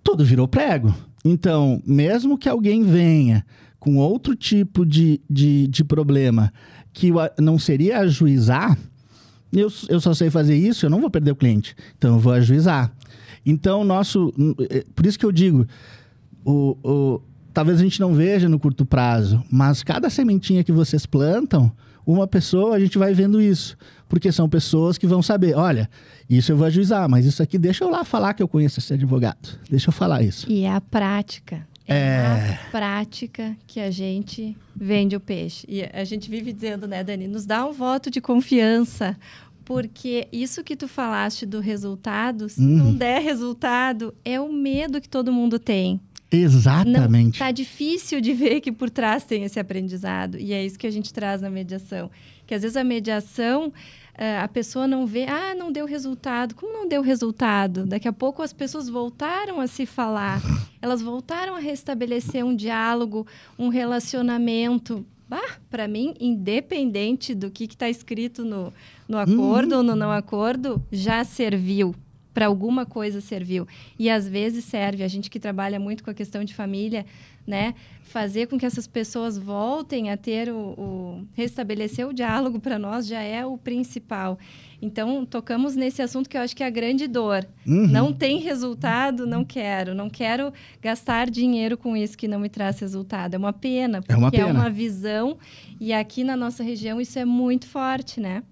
Speaker 2: tudo virou prego. Então, mesmo que alguém venha com outro tipo de problema que não seria ajuizar, eu só sei fazer isso, eu não vou perder o cliente. Então, eu vou ajuizar. Então, por isso que eu digo, talvez a gente não veja no curto prazo, mas cada sementinha que vocês plantam, uma pessoa, a gente vai vendo isso. Porque são pessoas que vão saber, olha, isso eu vou ajuizar, mas isso aqui, deixa eu lá falar que eu conheço esse advogado. Deixa eu falar isso.
Speaker 1: E é a prática. É a prática que a gente vende o peixe. E a gente vive dizendo, né, Dani, nos dá um voto de confiança. Porque isso que tu falaste do resultado, se não der resultado, é o medo que todo mundo tem.
Speaker 2: Exatamente.
Speaker 1: Tá difícil de ver que por trás tem esse aprendizado. E é isso que a gente traz na mediação. Que às vezes a mediação, a pessoa não vê, não deu resultado. Como não deu resultado? Daqui a pouco as pessoas voltaram a se falar. Elas voltaram a restabelecer um diálogo, um relacionamento. Para mim, independente do que está escrito no acordo ou no não acordo, já serviu. Para alguma coisa serviu. E às vezes serve. A gente que trabalha muito com a questão de família, né? Fazer com que essas pessoas voltem a ter restabelecer o diálogo para nós já é o principal. Então, tocamos nesse assunto que eu acho que é a grande dor. Não tem resultado, não quero gastar dinheiro com isso que não me traz resultado. É uma pena, porque é uma visão. E aqui na nossa região isso é muito forte, né?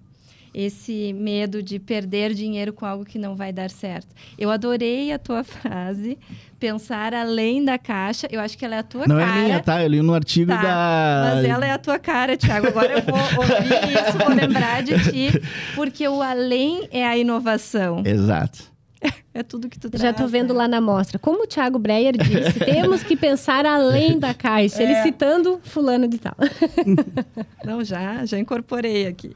Speaker 1: Esse medo de perder dinheiro com algo que não vai dar certo. Eu adorei a tua frase, pensar além da caixa. Eu acho que ela é a tua cara.
Speaker 2: Não é minha, tá? Eu li no artigo da...
Speaker 1: Mas ela é a tua cara, Thiago. Agora eu vou ouvir isso, vou lembrar de ti, porque o além é a inovação.
Speaker 2: Exato.
Speaker 1: É tudo que tu traz.
Speaker 4: Já tô vendo lá na mostra. Como o Thiago Breyer disse, temos que pensar além da caixa. Ele citando fulano de tal.
Speaker 1: Não, já incorporei aqui.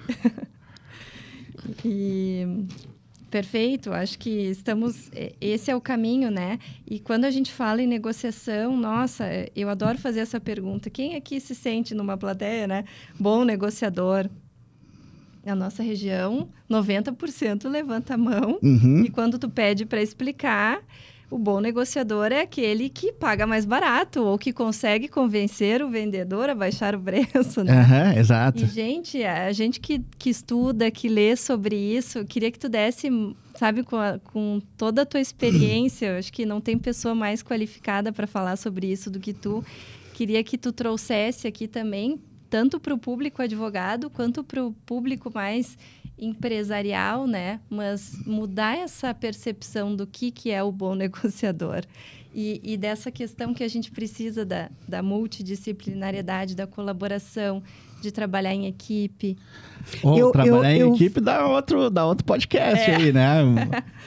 Speaker 1: E perfeito, acho que esse é o caminho, né? E quando a gente fala em negociação, nossa, eu adoro fazer essa pergunta. Quem aqui se sente numa plateia, né? Bom negociador. Na nossa região, 90% levanta a mão.
Speaker 2: Uhum.
Speaker 1: E quando tu pede para explicar, o bom negociador é aquele que paga mais barato ou que consegue convencer o vendedor a baixar o preço, né?
Speaker 2: Uhum, exato.
Speaker 1: E, gente, a gente que estuda, que lê sobre isso, queria que tu desse, sabe, com toda a tua experiência, eu acho que não tem pessoa mais qualificada para falar sobre isso do que tu. Queria que tu trouxesse aqui também, tanto para o público advogado, quanto para o público mais empresarial, né? Mas mudar essa percepção do que é o bom negociador. E dessa questão que a gente precisa da multidisciplinariedade, da colaboração, de trabalhar em equipe.
Speaker 2: Trabalhar em equipe dá outro podcast aí, né?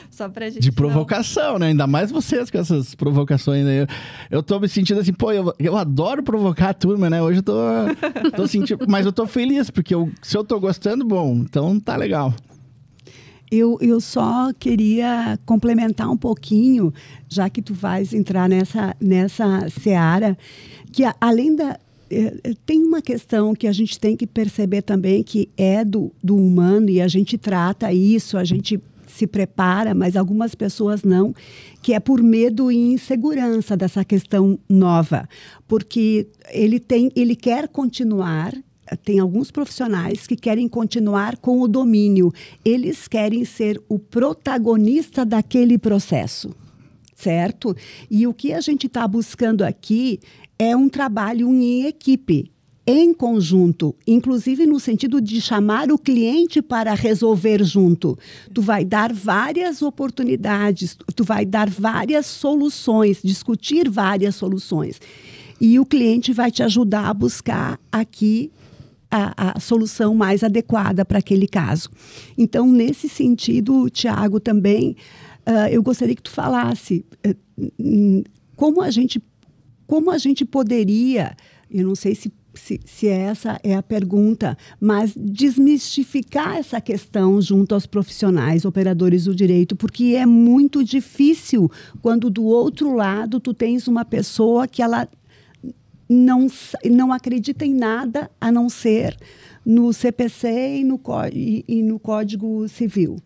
Speaker 1: Só pra gente
Speaker 2: de provocação, né? Ainda mais vocês com essas provocações, né? Eu tô me sentindo assim, pô, eu adoro provocar a turma, né? Hoje eu tô sentindo... Mas eu tô feliz, porque se eu tô gostando, bom, então tá legal.
Speaker 3: Eu só queria complementar um pouquinho, já que tu vais entrar nessa seara, que além da... Tem uma questão que a gente tem que perceber também, que é do humano, e a gente trata isso, a gente se prepara, mas algumas pessoas não, que é por medo e insegurança dessa questão nova. Porque ele quer continuar, tem alguns profissionais que querem continuar com o domínio. Eles querem ser o protagonista daquele processo, certo? E o que a gente está buscando aqui é um trabalho em equipe, em conjunto, inclusive no sentido de chamar o cliente para resolver junto. Tu vai dar várias oportunidades, tu vai dar várias soluções, discutir várias soluções. E o cliente vai te ajudar a buscar aqui a solução mais adequada para aquele caso. Então, nesse sentido, Tiago, também, eu gostaria que tu falasse como a gente poderia, eu não sei se essa é a pergunta, mas desmistificar essa questão junto aos profissionais, operadores do direito, porque é muito difícil quando do outro lado tu tens uma pessoa que ela não acredita em nada a não ser no CPC e no Código Civil.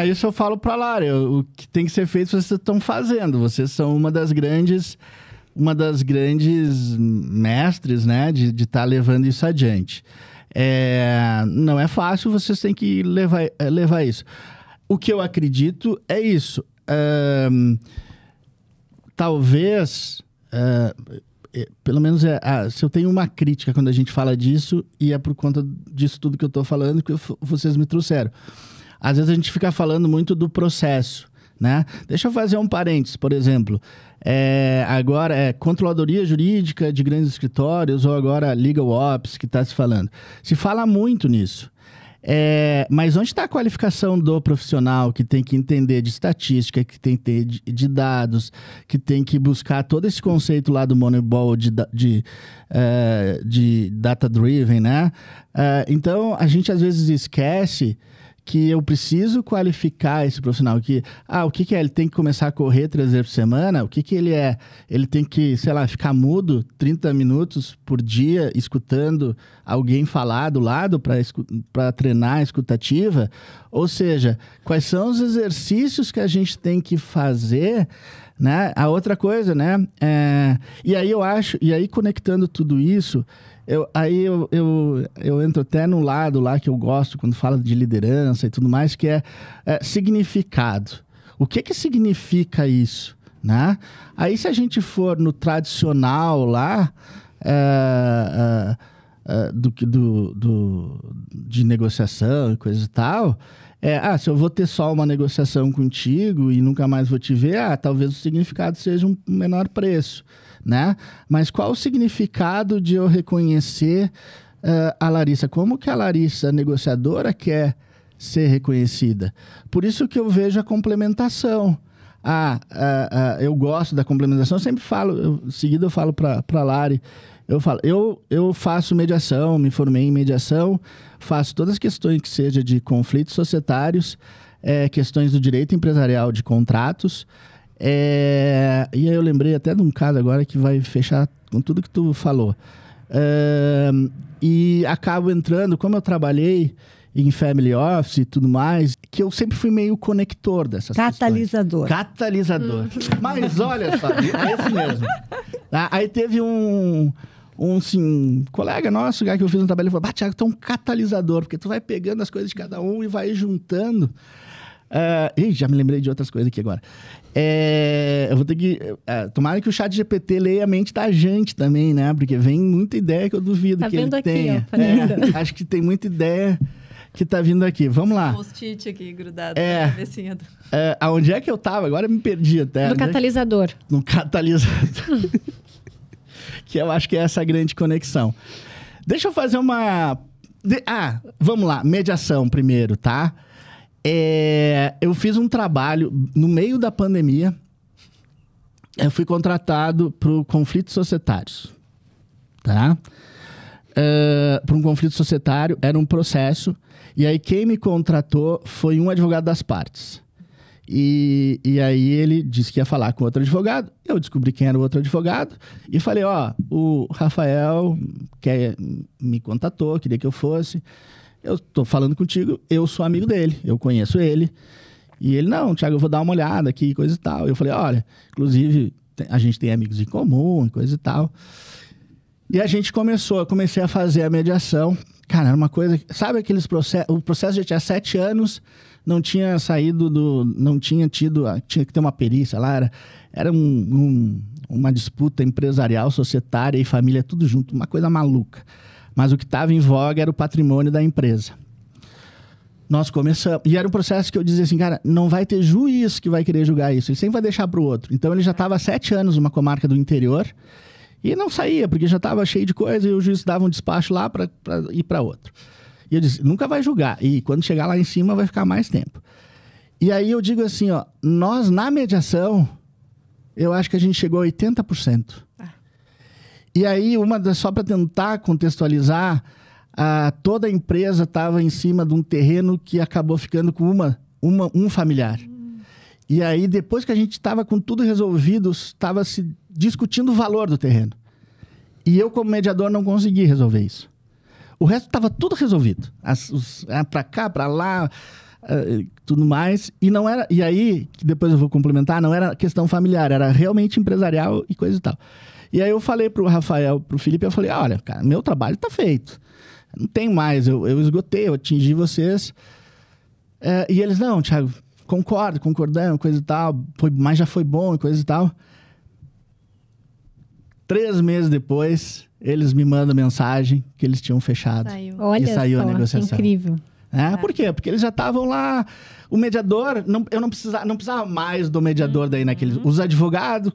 Speaker 2: Isso eu falo para a Lari, o que tem que ser feito vocês estão fazendo, vocês são uma das grandes mestres, né, de estar levando isso adiante. Não é fácil, vocês têm que levar isso. O que eu acredito é isso. Talvez, pelo menos, se eu tenho uma crítica quando a gente fala disso, e é por conta disso tudo que eu estou falando que vocês me trouxeram. Às vezes a gente fica falando muito do processo, né? Deixa eu fazer um parênteses, por exemplo. Agora é controladoria jurídica de grandes escritórios ou agora legal ops que está se falando. Se fala muito nisso. Mas onde está a qualificação do profissional que tem que entender de estatística, que tem que ter de dados, que tem que buscar todo esse conceito lá do Moneyball de data-driven, né? Então, a gente às vezes esquece que eu preciso qualificar esse profissional. O que é? Ele tem que começar a correr 3 vezes por semana? O que ele é? Ele tem que, sei lá, ficar mudo 30 minutos por dia, escutando alguém falar do lado para treinar a escutativa? Ou seja, quais são os exercícios que a gente tem que fazer, né? A outra coisa, né? E aí conectando tudo isso, eu entro até no lado lá que eu gosto quando fala de liderança e tudo mais, que é significado. O que significa isso, né? Aí se a gente for no tradicional lá de negociação e coisa e tal, se eu vou ter só uma negociação contigo e nunca mais vou te ver, talvez o significado seja um menor preço, né? Mas qual o significado de eu reconhecer a Larissa? Como que a Larissa, negociadora, quer ser reconhecida? Por isso que eu vejo a complementação. Eu gosto da complementação, eu sempre falo, em seguida eu falo para a Lari, eu faço mediação, me formei em mediação, faço todas as questões que seja de conflitos societários, questões do direito empresarial de contratos. E aí eu lembrei até de um caso agora que vai fechar com tudo que tu falou. E acabo entrando, como eu trabalhei em family office e tudo mais, que eu sempre fui meio conector dessas
Speaker 3: Catalisador.
Speaker 2: questões. Catalisador. Mas olha só, é esse mesmo. Aí teve um colega nosso, que eu fiz um trabalho, ele falou, Thiago, tu é um catalisador, porque tu vai pegando as coisas de cada um e vai juntando. Já me lembrei de outras coisas aqui agora. Eu vou ter que... tomara que o ChatGPT leia a mente da gente também, né? Porque vem muita ideia que eu duvido que ele tenha. Acho que tem muita ideia que tá vindo aqui. Vamos lá.
Speaker 1: Post-it aqui grudado na cabecinha.
Speaker 2: Aonde é que eu tava? Agora eu me perdi até.
Speaker 4: No catalisador.
Speaker 2: No catalisador. Que eu acho que é essa grande conexão. Deixa eu fazer uma... vamos lá. Mediação primeiro, tá? Eu fiz um trabalho no meio da pandemia. Eu fui contratado para conflitos societários, tá? Para um conflito societário, era um processo. E aí quem me contratou foi um advogado das partes. E aí ele disse que ia falar com outro advogado. Eu descobri quem era o outro advogado. E falei, o Rafael me contatou, queria que eu fosse. Eu tô falando contigo, eu sou amigo dele, eu conheço ele. E ele, não, Thiago, eu vou dar uma olhada aqui, coisa e tal. Eu falei, olha, inclusive, a gente tem amigos em comum, coisa e tal. E a gente eu comecei a fazer a mediação. Cara, era uma coisa... Sabe aqueles processos... O processo já tinha 7 anos, não tinha saído não tinha tido... Tinha que ter uma perícia lá, era uma disputa empresarial, societária e família, tudo junto, uma coisa maluca. Mas o que estava em voga era o patrimônio da empresa. Nós começamos... E era um processo que eu dizia assim, cara, não vai ter juiz que vai querer julgar isso. Ele sempre vai deixar para o outro. Então, ele já estava há 7 anos numa comarca do interior e não saía, porque já estava cheio de coisa e o juiz dava um despacho lá para ir para outro. E eu disse, nunca vai julgar. E quando chegar lá em cima, vai ficar mais tempo. E aí eu digo assim, nós na mediação, eu acho que a gente chegou a 80%. E aí, só para tentar contextualizar, toda a empresa estava em cima de um terreno que acabou ficando com um familiar. E aí, depois que a gente estava com tudo resolvido, estava se discutindo o valor do terreno. E eu, como mediador, não consegui resolver isso. O resto estava tudo resolvido. Para cá, para lá, tudo mais. E não era... E aí, depois eu vou complementar, não era questão familiar, era realmente empresarial e coisa e tal. E aí eu falei pro Rafael, pro Felipe, eu falei, olha, cara, meu trabalho tá feito. Não tem mais, eu esgotei, eu atingi vocês. E eles, não, Thiago, concordamos, coisa e tal, mas já foi bom e coisa e tal. 3 meses depois, eles me mandam mensagem que eles tinham fechado.
Speaker 4: Olha
Speaker 2: e saiu
Speaker 4: só,
Speaker 2: a negociação.
Speaker 4: Incrível.
Speaker 2: Por quê? Porque eles já estavam lá... O mediador, eu não precisava mais do mediador daí naqueles... Os advogados,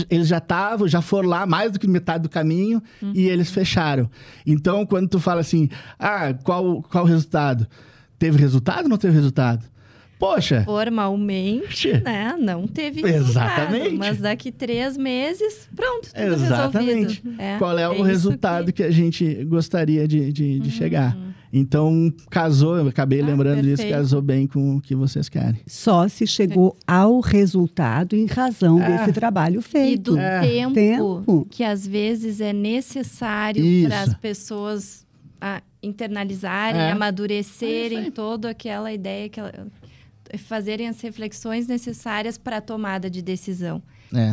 Speaker 2: eles já foram lá mais do que metade do caminho e eles fecharam. Então, quando tu fala assim, qual o resultado? Teve resultado ou não teve resultado? Poxa...
Speaker 1: Formalmente, né? Não teve
Speaker 2: Exatamente.
Speaker 1: resultado. Mas daqui 3 meses, pronto, tudo
Speaker 2: Exatamente.
Speaker 1: resolvido.
Speaker 2: Qual é o resultado que a gente gostaria de chegar? Então, casou, eu acabei lembrando
Speaker 1: perfeito.
Speaker 2: disso, casou bem com o que vocês querem.
Speaker 3: Só se chegou ao resultado em razão desse trabalho feito.
Speaker 1: E do tempo que às vezes é necessário para as pessoas internalizarem, amadurecerem toda aquela ideia, fazerem as reflexões necessárias para a tomada de decisão.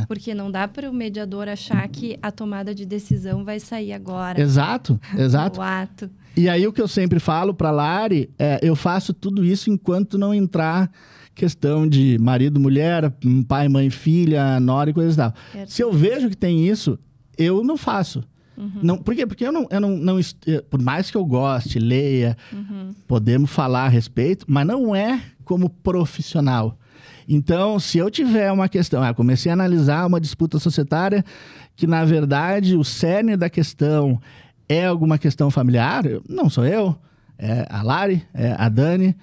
Speaker 1: Porque não dá para o mediador achar que a tomada de decisão vai sair agora.
Speaker 2: Exato.
Speaker 1: O ato.
Speaker 2: E aí o que eu sempre falo para Lari eu faço tudo isso enquanto não entrar questão de marido, mulher, pai, mãe, filha, nora e coisa e tal. Se eu vejo que tem isso, eu não faço. Não, por quê? Porque eu não por mais que eu goste, leia, podemos falar a respeito, mas não é como profissional. Então, se eu tiver uma questão... comecei a analisar uma disputa societária que, na verdade, o cerne da questão é alguma questão familiar, não sou eu, é a Lari, é a Dani,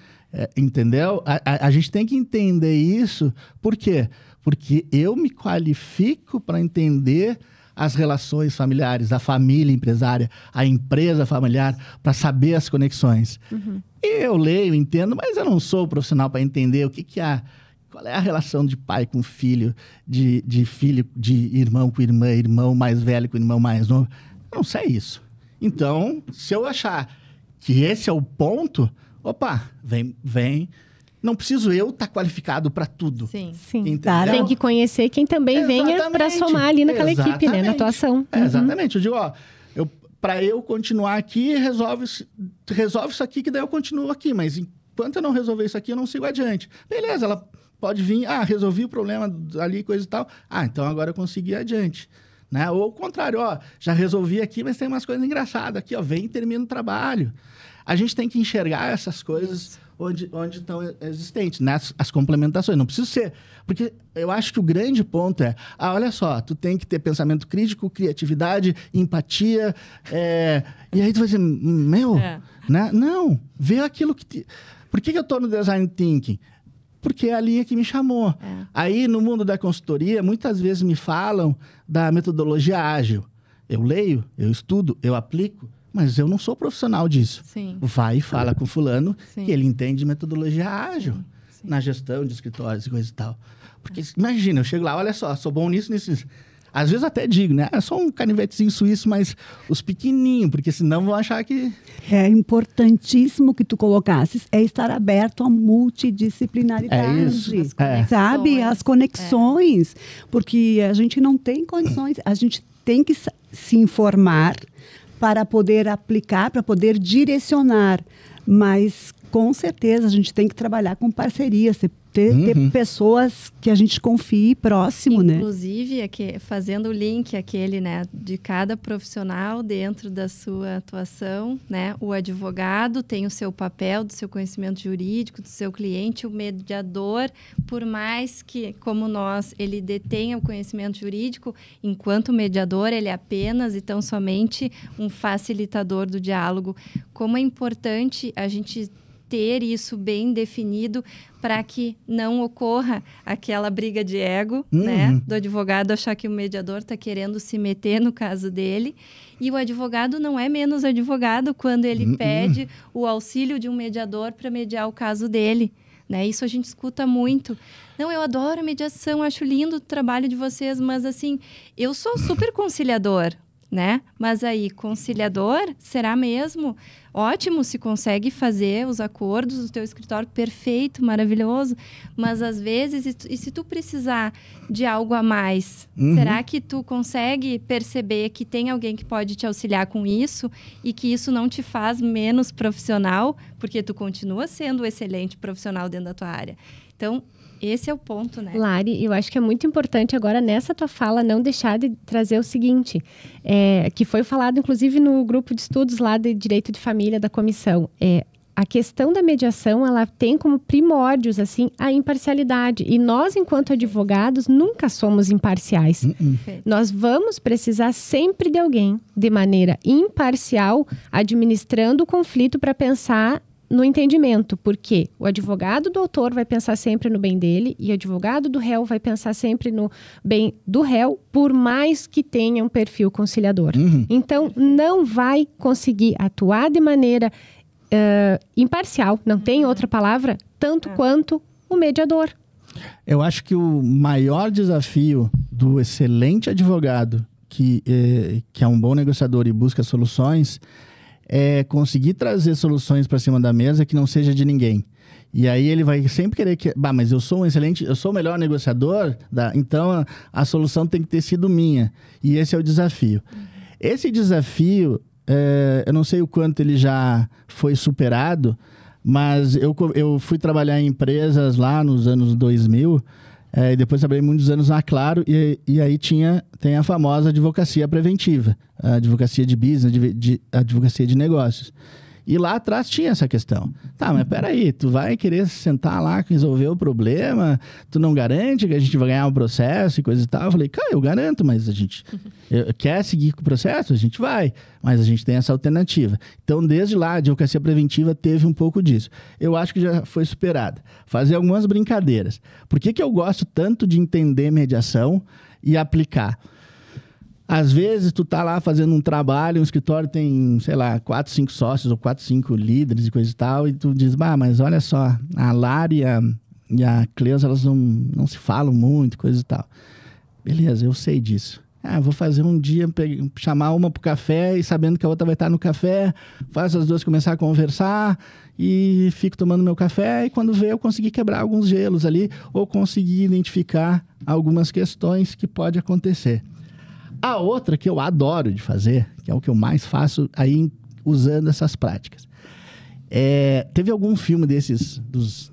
Speaker 2: entendeu? A gente tem que entender isso. Por quê? Porque eu me qualifico para entender as relações familiares, a família empresária, a empresa familiar, para saber as conexões. E eu leio, entendo, mas eu não sou profissional para entender o que qual é a relação de pai com filho, de filho, de irmão com irmã, irmão mais velho com irmão mais novo. Eu não sei isso. Então, se eu achar que esse é o ponto, opa, vem. Não preciso eu estar qualificado para tudo.
Speaker 1: Sim.
Speaker 2: Entendeu?
Speaker 4: Tem que conhecer quem também venha para somar ali naquela equipe, né? Na atuação.
Speaker 2: Exatamente. Eu digo, para eu continuar aqui, resolve isso aqui, que daí eu continuo aqui. Mas enquanto eu não resolver isso aqui, eu não sigo adiante. Beleza, ela pode vir, resolvi o problema ali, coisa e tal. Então agora eu consegui ir adiante. Né? Ou o contrário, já resolvi aqui, mas tem umas coisas engraçadas aqui, vem e termina o trabalho. A gente tem que enxergar essas coisas onde estão existentes, né? As complementações. Não precisa ser. Porque eu acho que o grande ponto é, olha só, tu tem que ter pensamento crítico, criatividade, empatia. E aí tu vai dizer, né? Não, vê aquilo que... Por que eu estou no design thinking? Porque é a linha que me chamou. Aí, no mundo da consultoria, muitas vezes me falam da metodologia ágil. Eu leio, eu estudo, eu aplico, mas eu não sou profissional disso.
Speaker 1: Sim.
Speaker 2: Vai e fala com fulano
Speaker 1: Sim.
Speaker 2: que ele entende de metodologia ágil na gestão de escritórios e coisa e tal. Porque, imagina, eu chego lá, olha só, sou bom nisso. Às vezes até digo, né? É só um canivetezinho suíço, mas os pequenininhos, porque senão vão achar que...
Speaker 3: É importantíssimo que tu colocasses, estar aberto à multidisciplinaridade.
Speaker 2: É isso.
Speaker 3: Sabe? As conexões. Porque a gente não tem condições, a gente tem que se informar para poder aplicar, para poder direcionar. Mas, com certeza, a gente tem que trabalhar com parcerias, ter pessoas que a gente confie próximo,
Speaker 1: Inclusive, fazendo o link aquele, né, de cada profissional dentro da sua atuação, né? O advogado tem o seu papel, do seu conhecimento jurídico, do seu cliente, o mediador, por mais que, como nós, ele detenha o conhecimento jurídico, enquanto mediador, ele é apenas e tão somente um facilitador do diálogo. Como é importante a gente ter isso bem definido para que não ocorra aquela briga de ego, né? Do advogado achar que o mediador está querendo se meter no caso dele. E o advogado não é menos advogado quando ele pede o auxílio de um mediador para mediar o caso dele. Né? Isso a gente escuta muito. Não, eu adoro a mediação, acho lindo o trabalho de vocês, mas assim, eu sou super conciliador. Né? Mas aí, conciliador, será mesmo? Ótimo, se consegue fazer os acordos do teu escritório, perfeito, maravilhoso. Mas às vezes, e se tu precisar de algo a mais, será que tu consegue perceber que tem alguém que pode te auxiliar com isso e que isso não te faz menos profissional, porque tu continua sendo um excelente profissional dentro da tua área. Então, esse é o ponto, né?
Speaker 4: Lari, eu acho que é muito importante agora, nessa tua fala, não deixar de trazer o seguinte, que foi falado, inclusive, no grupo de estudos lá de Direito de Família da comissão. A questão da mediação, ela tem como primórdios, assim, a imparcialidade. E nós, enquanto advogados, nunca somos imparciais. Nós vamos precisar sempre de alguém, de maneira imparcial, administrando o conflito para pensar no entendimento, porque o advogado do autor vai pensar sempre no bem dele e o advogado do réu vai pensar sempre no bem do réu, por mais que tenha um perfil conciliador. Então, não vai conseguir atuar de maneira imparcial, não tem outra palavra, tanto quanto o mediador.
Speaker 2: Eu acho que o maior desafio do excelente advogado, que é um bom negociador e busca soluções, é conseguir trazer soluções para cima da mesa que não seja de ninguém. E aí ele vai sempre querer que... mas eu sou o melhor negociador, então a solução tem que ter sido minha. E esse é o desafio. Esse desafio, eu não sei o quanto ele já foi superado, mas eu fui trabalhar em empresas lá nos anos 2000, e depois trabalhei muitos anos na Claro, e aí tem a famosa advocacia preventiva, a advocacia de business, advocacia de negócios. E lá atrás tinha essa questão. Tá, mas peraí, tu vai querer sentar lá, resolver o problema, tu não garante que a gente vai ganhar um processo e coisa e tal? Eu falei, cara, eu garanto, mas a gente quer seguir com o processo? A gente vai, mas a gente tem essa alternativa. Então, desde lá, a advocacia preventiva teve um pouco disso. Eu acho que já foi superada. Fazer algumas brincadeiras. Por que eu gosto tanto de entender mediação e aplicar? Às vezes, tu tá lá fazendo um trabalho, um escritório tem, sei lá, 4, 5 sócios ou 4, 5 líderes e coisa e tal, e tu diz, mas olha só, a Lari e a Cleusa, elas não se falam muito, coisa e tal. Beleza, eu sei disso. Vou fazer um dia, chamar uma pro café e sabendo que a outra vai estar no café, faço as duas começar a conversar e fico tomando meu café e quando vê eu consegui quebrar alguns gelos ali ou consegui identificar algumas questões que pode acontecer. A outra que eu adoro de fazer, que é o que eu mais faço aí usando essas práticas, teve algum filme desses dos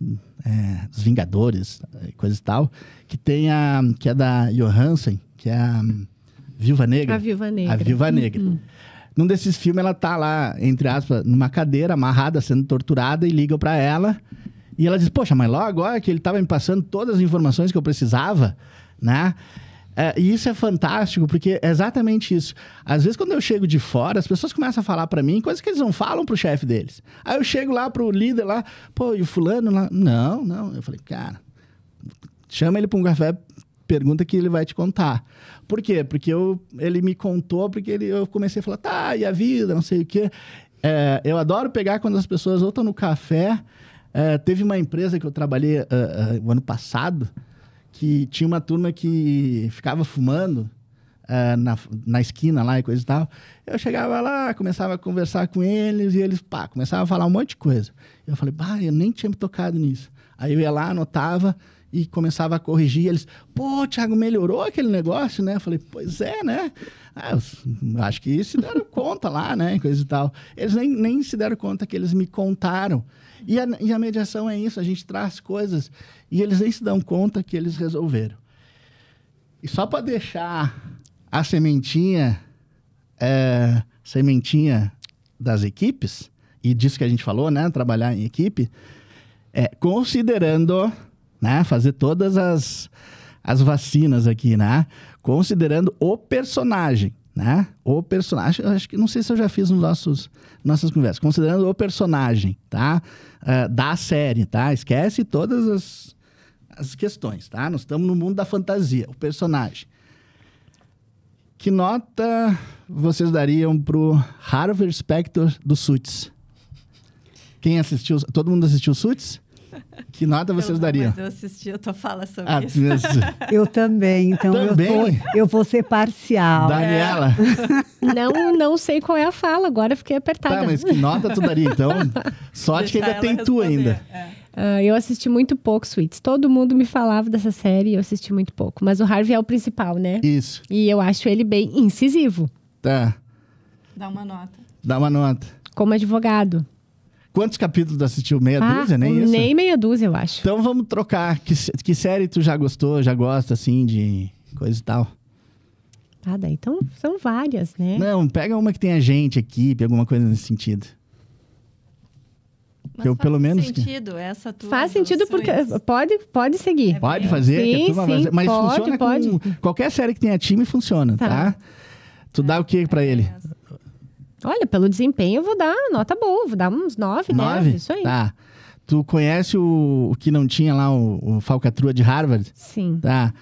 Speaker 2: Vingadores, coisa e tal, que é da Johansson, que é a Viúva Negra.
Speaker 4: A Viúva Negra.
Speaker 2: A Viúva Negra. Num desses filmes, ela tá lá, entre aspas, numa cadeira, amarrada, sendo torturada, e ligam pra ela. E ela diz, poxa, mas logo agora que ele tava me passando todas as informações que eu precisava, né? E isso é fantástico, porque é exatamente isso. Às vezes, quando eu chego de fora, as pessoas começam a falar pra mim coisas que eles não falam pro chefe deles. Aí eu chego lá pro líder lá, pô, e o fulano lá? Não. Eu falei, cara, chama ele pra um café, pergunta que ele vai te contar. Por quê? Porque ele me contou, porque eu comecei a falar, tá, e a vida, não sei o quê. Eu adoro pegar quando as pessoas ou estão no café. Teve uma empresa que eu trabalhei o ano passado, que tinha uma turma que ficava fumando na esquina lá e coisa e tal. Eu chegava lá, começava a conversar com eles e eles, começavam a falar um monte de coisa. Eu falei, eu nem tinha me tocado nisso. Aí eu ia lá, anotava e começava a corrigir. E eles, pô, Thiago, melhorou aquele negócio, né? Eu falei, pois é, né? Eu acho que se deram conta lá, né? Coisa e tal. Eles nem se deram conta que eles me contaram. E a mediação é isso, a gente traz coisas e eles nem se dão conta que eles resolveram. E só para deixar a sementinha das equipes, e disso que a gente falou, né? Trabalhar em equipe, considerando, né? Fazer todas as vacinas aqui, né? Considerando o personagem, né? O personagem, eu acho que não sei se eu já fiz nossas conversas, considerando o personagem, tá? Da série, tá? Esquece todas as questões, tá? Nós estamos no mundo da fantasia, o personagem. Que nota vocês dariam pro Harvey Specter do Suits? Quem assistiu? Todo mundo assistiu Suits? Que nota vocês dariam?
Speaker 1: Mas eu assisti a tua fala sobre isso.
Speaker 3: Eu também, então eu vou ser parcial.
Speaker 2: Daniela?
Speaker 4: Não sei qual é a fala, agora eu fiquei apertada.
Speaker 2: Tá, mas que nota tu daria, então? Sorte que ainda tem tu ainda.
Speaker 4: Eu assisti muito pouco Suits. Todo mundo me falava dessa série e eu assisti muito pouco. Mas o Harvey é o principal, né?
Speaker 2: Isso.
Speaker 4: E eu acho ele bem incisivo.
Speaker 2: Tá.
Speaker 1: Dá uma nota.
Speaker 4: Como advogado.
Speaker 2: Quantos capítulos tu assistiu? Meia dúzia? Nem isso?
Speaker 4: Nem meia dúzia, eu acho.
Speaker 2: Então vamos trocar. Que série tu já gostou, já gosta, assim, de coisa e tal?
Speaker 4: Daí então são várias, né?
Speaker 2: Não, pega uma que tenha gente, equipe, alguma coisa nesse sentido.
Speaker 1: Mas
Speaker 2: eu, pelo menos
Speaker 1: sentido, essa tua
Speaker 4: faz sentido porque pode seguir.
Speaker 2: Pode fazer,
Speaker 4: sim,
Speaker 2: que a turma vai fazer. Mas funciona com qualquer série que tenha time, funciona, tá? Tu dá o que pra ele?
Speaker 4: Olha, pelo desempenho eu vou dar nota boa, vou dar uns 9, 10, isso aí.
Speaker 2: Tá. Tu conhece o que não tinha lá, o falcatrua de Harvard?
Speaker 4: Sim.
Speaker 2: Tá.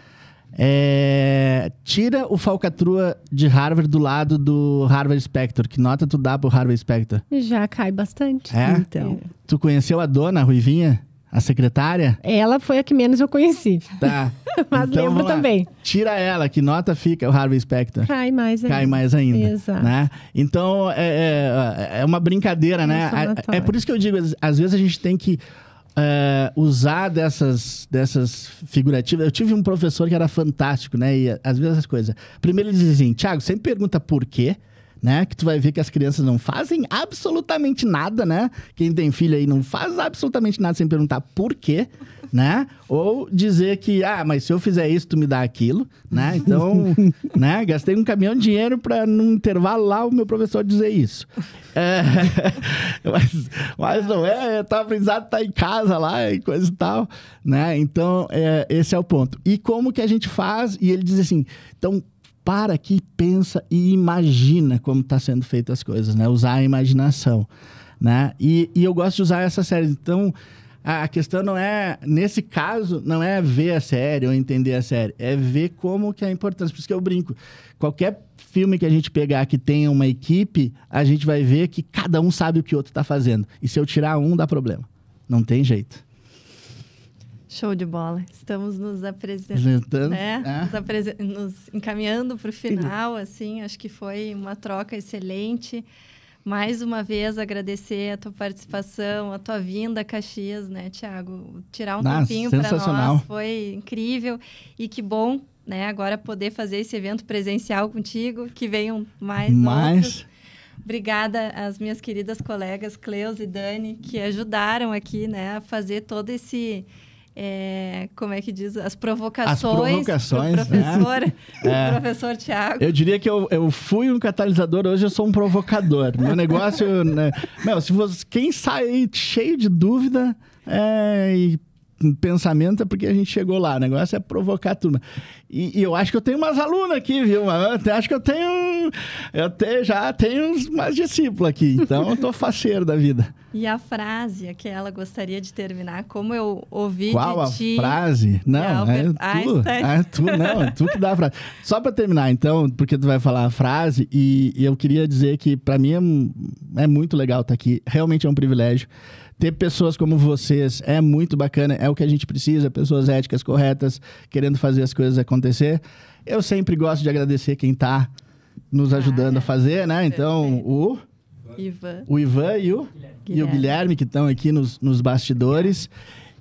Speaker 2: Tira o falcatrua de Harvard do lado do Harvey Specter. Que nota tu dá pro Harvey Specter?
Speaker 4: Já cai bastante.
Speaker 3: Então.
Speaker 2: Tu conheceu a dona, a Ruivinha? A secretária?
Speaker 4: Ela foi a que menos eu conheci.
Speaker 2: Tá.
Speaker 4: Mas
Speaker 2: então,
Speaker 4: lembro também.
Speaker 2: Tira ela, que nota fica o Harvey Specter?
Speaker 4: Cai mais ainda.
Speaker 2: Cai mais ainda.
Speaker 4: Exato.
Speaker 2: Né? Então, é uma brincadeira, né? É por isso que eu digo, às vezes a gente tem que usar dessas figurativas. Eu tive um professor que era fantástico, né? E às vezes essas coisas. Primeiro ele dizia assim, Thiago, sempre pergunta por quê, né? Que tu vai ver que as crianças não fazem absolutamente nada, né? Quem tem filho aí não faz absolutamente nada sem perguntar por quê, né? Ou dizer que, mas se eu fizer isso, tu me dá aquilo, né? Então, né? Gastei um caminhão de dinheiro para num intervalo lá o meu professor dizer isso. Mas não tá aprendizado, tá em casa lá e coisa e tal, né? Então, esse é o ponto. E como que a gente faz? E ele diz assim, então, para aqui, pensa e imagina como está sendo feitas as coisas, né? Usar a imaginação, né? E eu gosto de usar essa série. Então, a questão não é, nesse caso, não é ver a série ou entender a série, é ver como que é importante. Por isso que eu brinco. Qualquer filme que a gente pegar que tenha uma equipe, a gente vai ver que cada um sabe o que o outro está fazendo. E se eu tirar um, dá problema. Não tem jeito.
Speaker 1: Show de bola. Estamos nos apresentando, né? Nos encaminhando para o final, assim. Acho que foi uma troca excelente. Mais uma vez, agradecer a tua participação, a tua vinda a Caxias, né, Thiago? Tirar um tempinho para nós foi incrível. E que bom, né, agora poder fazer esse evento presencial contigo. Que venham mais outros. Obrigada às minhas queridas colegas Cleus e Dani, que ajudaram aqui, né, a fazer todo esse... como é que diz? As provocações do professor Thiago.
Speaker 2: Eu diria que eu fui um catalisador, hoje eu sou um provocador. Meu negócio... né? Quem sai cheio de dúvida e pensamento é porque a gente chegou lá. O negócio é provocar a turma. E eu acho que eu tenho umas alunas aqui, viu? Eu acho que já tenho umas discípulas aqui. Então, eu tô faceiro da vida.
Speaker 1: E a frase que ela gostaria de terminar, como eu ouvi
Speaker 2: Qual
Speaker 1: de ti...
Speaker 2: Qual a frase? Não, é tu que dá a frase. Só para terminar, então, porque tu vai falar a frase, e eu queria dizer que, para mim, é muito legal estar aqui. Realmente é um privilégio. Ter pessoas como vocês é muito bacana, é o que a gente precisa, pessoas éticas, corretas, querendo fazer as coisas acontecer. Eu sempre gosto de agradecer quem está nos ajudando a fazer, né? Então, o Ivan e o Guilherme, que estão aqui nos bastidores.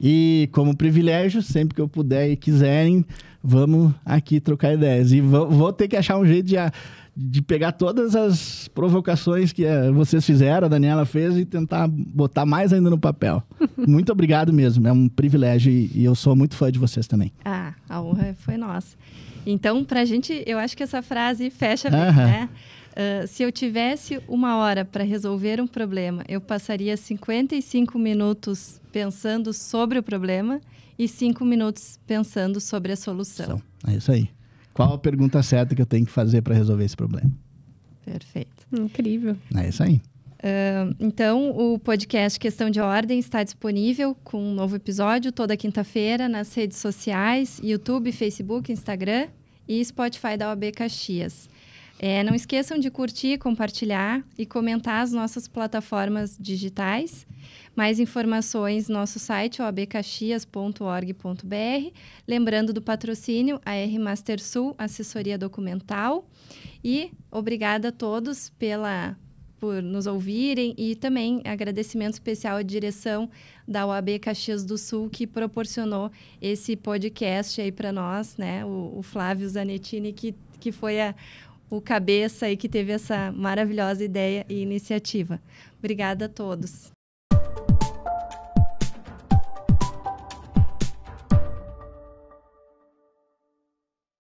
Speaker 2: E como privilégio, sempre que eu puder e quiserem, vamos aqui trocar ideias. E vou ter que achar um jeito de pegar todas as provocações que vocês fizeram, a Daniela fez, e tentar botar mais ainda no papel. Muito obrigado mesmo, é um privilégio e eu sou muito fã de vocês também.
Speaker 1: A honra foi nossa. Então, pra gente, eu acho que essa frase fecha bem, né? Se eu tivesse 1 hora para resolver um problema, eu passaria 55 minutos pensando sobre o problema e 5 minutos pensando sobre a solução.
Speaker 2: É isso aí. Qual a pergunta certa que eu tenho que fazer para resolver esse problema?
Speaker 1: Perfeito.
Speaker 4: Incrível.
Speaker 2: É isso aí.
Speaker 1: Então, o podcast Questão de Ordem está disponível com um novo episódio toda quinta-feira nas redes sociais, YouTube, Facebook, Instagram e Spotify da OAB Caxias. Não esqueçam de curtir, compartilhar e comentar as nossas plataformas digitais. Mais informações no nosso site, oabcaxias.org.br. Lembrando do patrocínio, a R Master Sul, assessoria documental. E obrigada a todos por nos ouvirem e também agradecimento especial à direção da OAB Caxias do Sul, que proporcionou esse podcast aí para nós, né? O Flávio Zanettini, que foi o cabeça e que teve essa maravilhosa ideia e iniciativa. Obrigada a todos.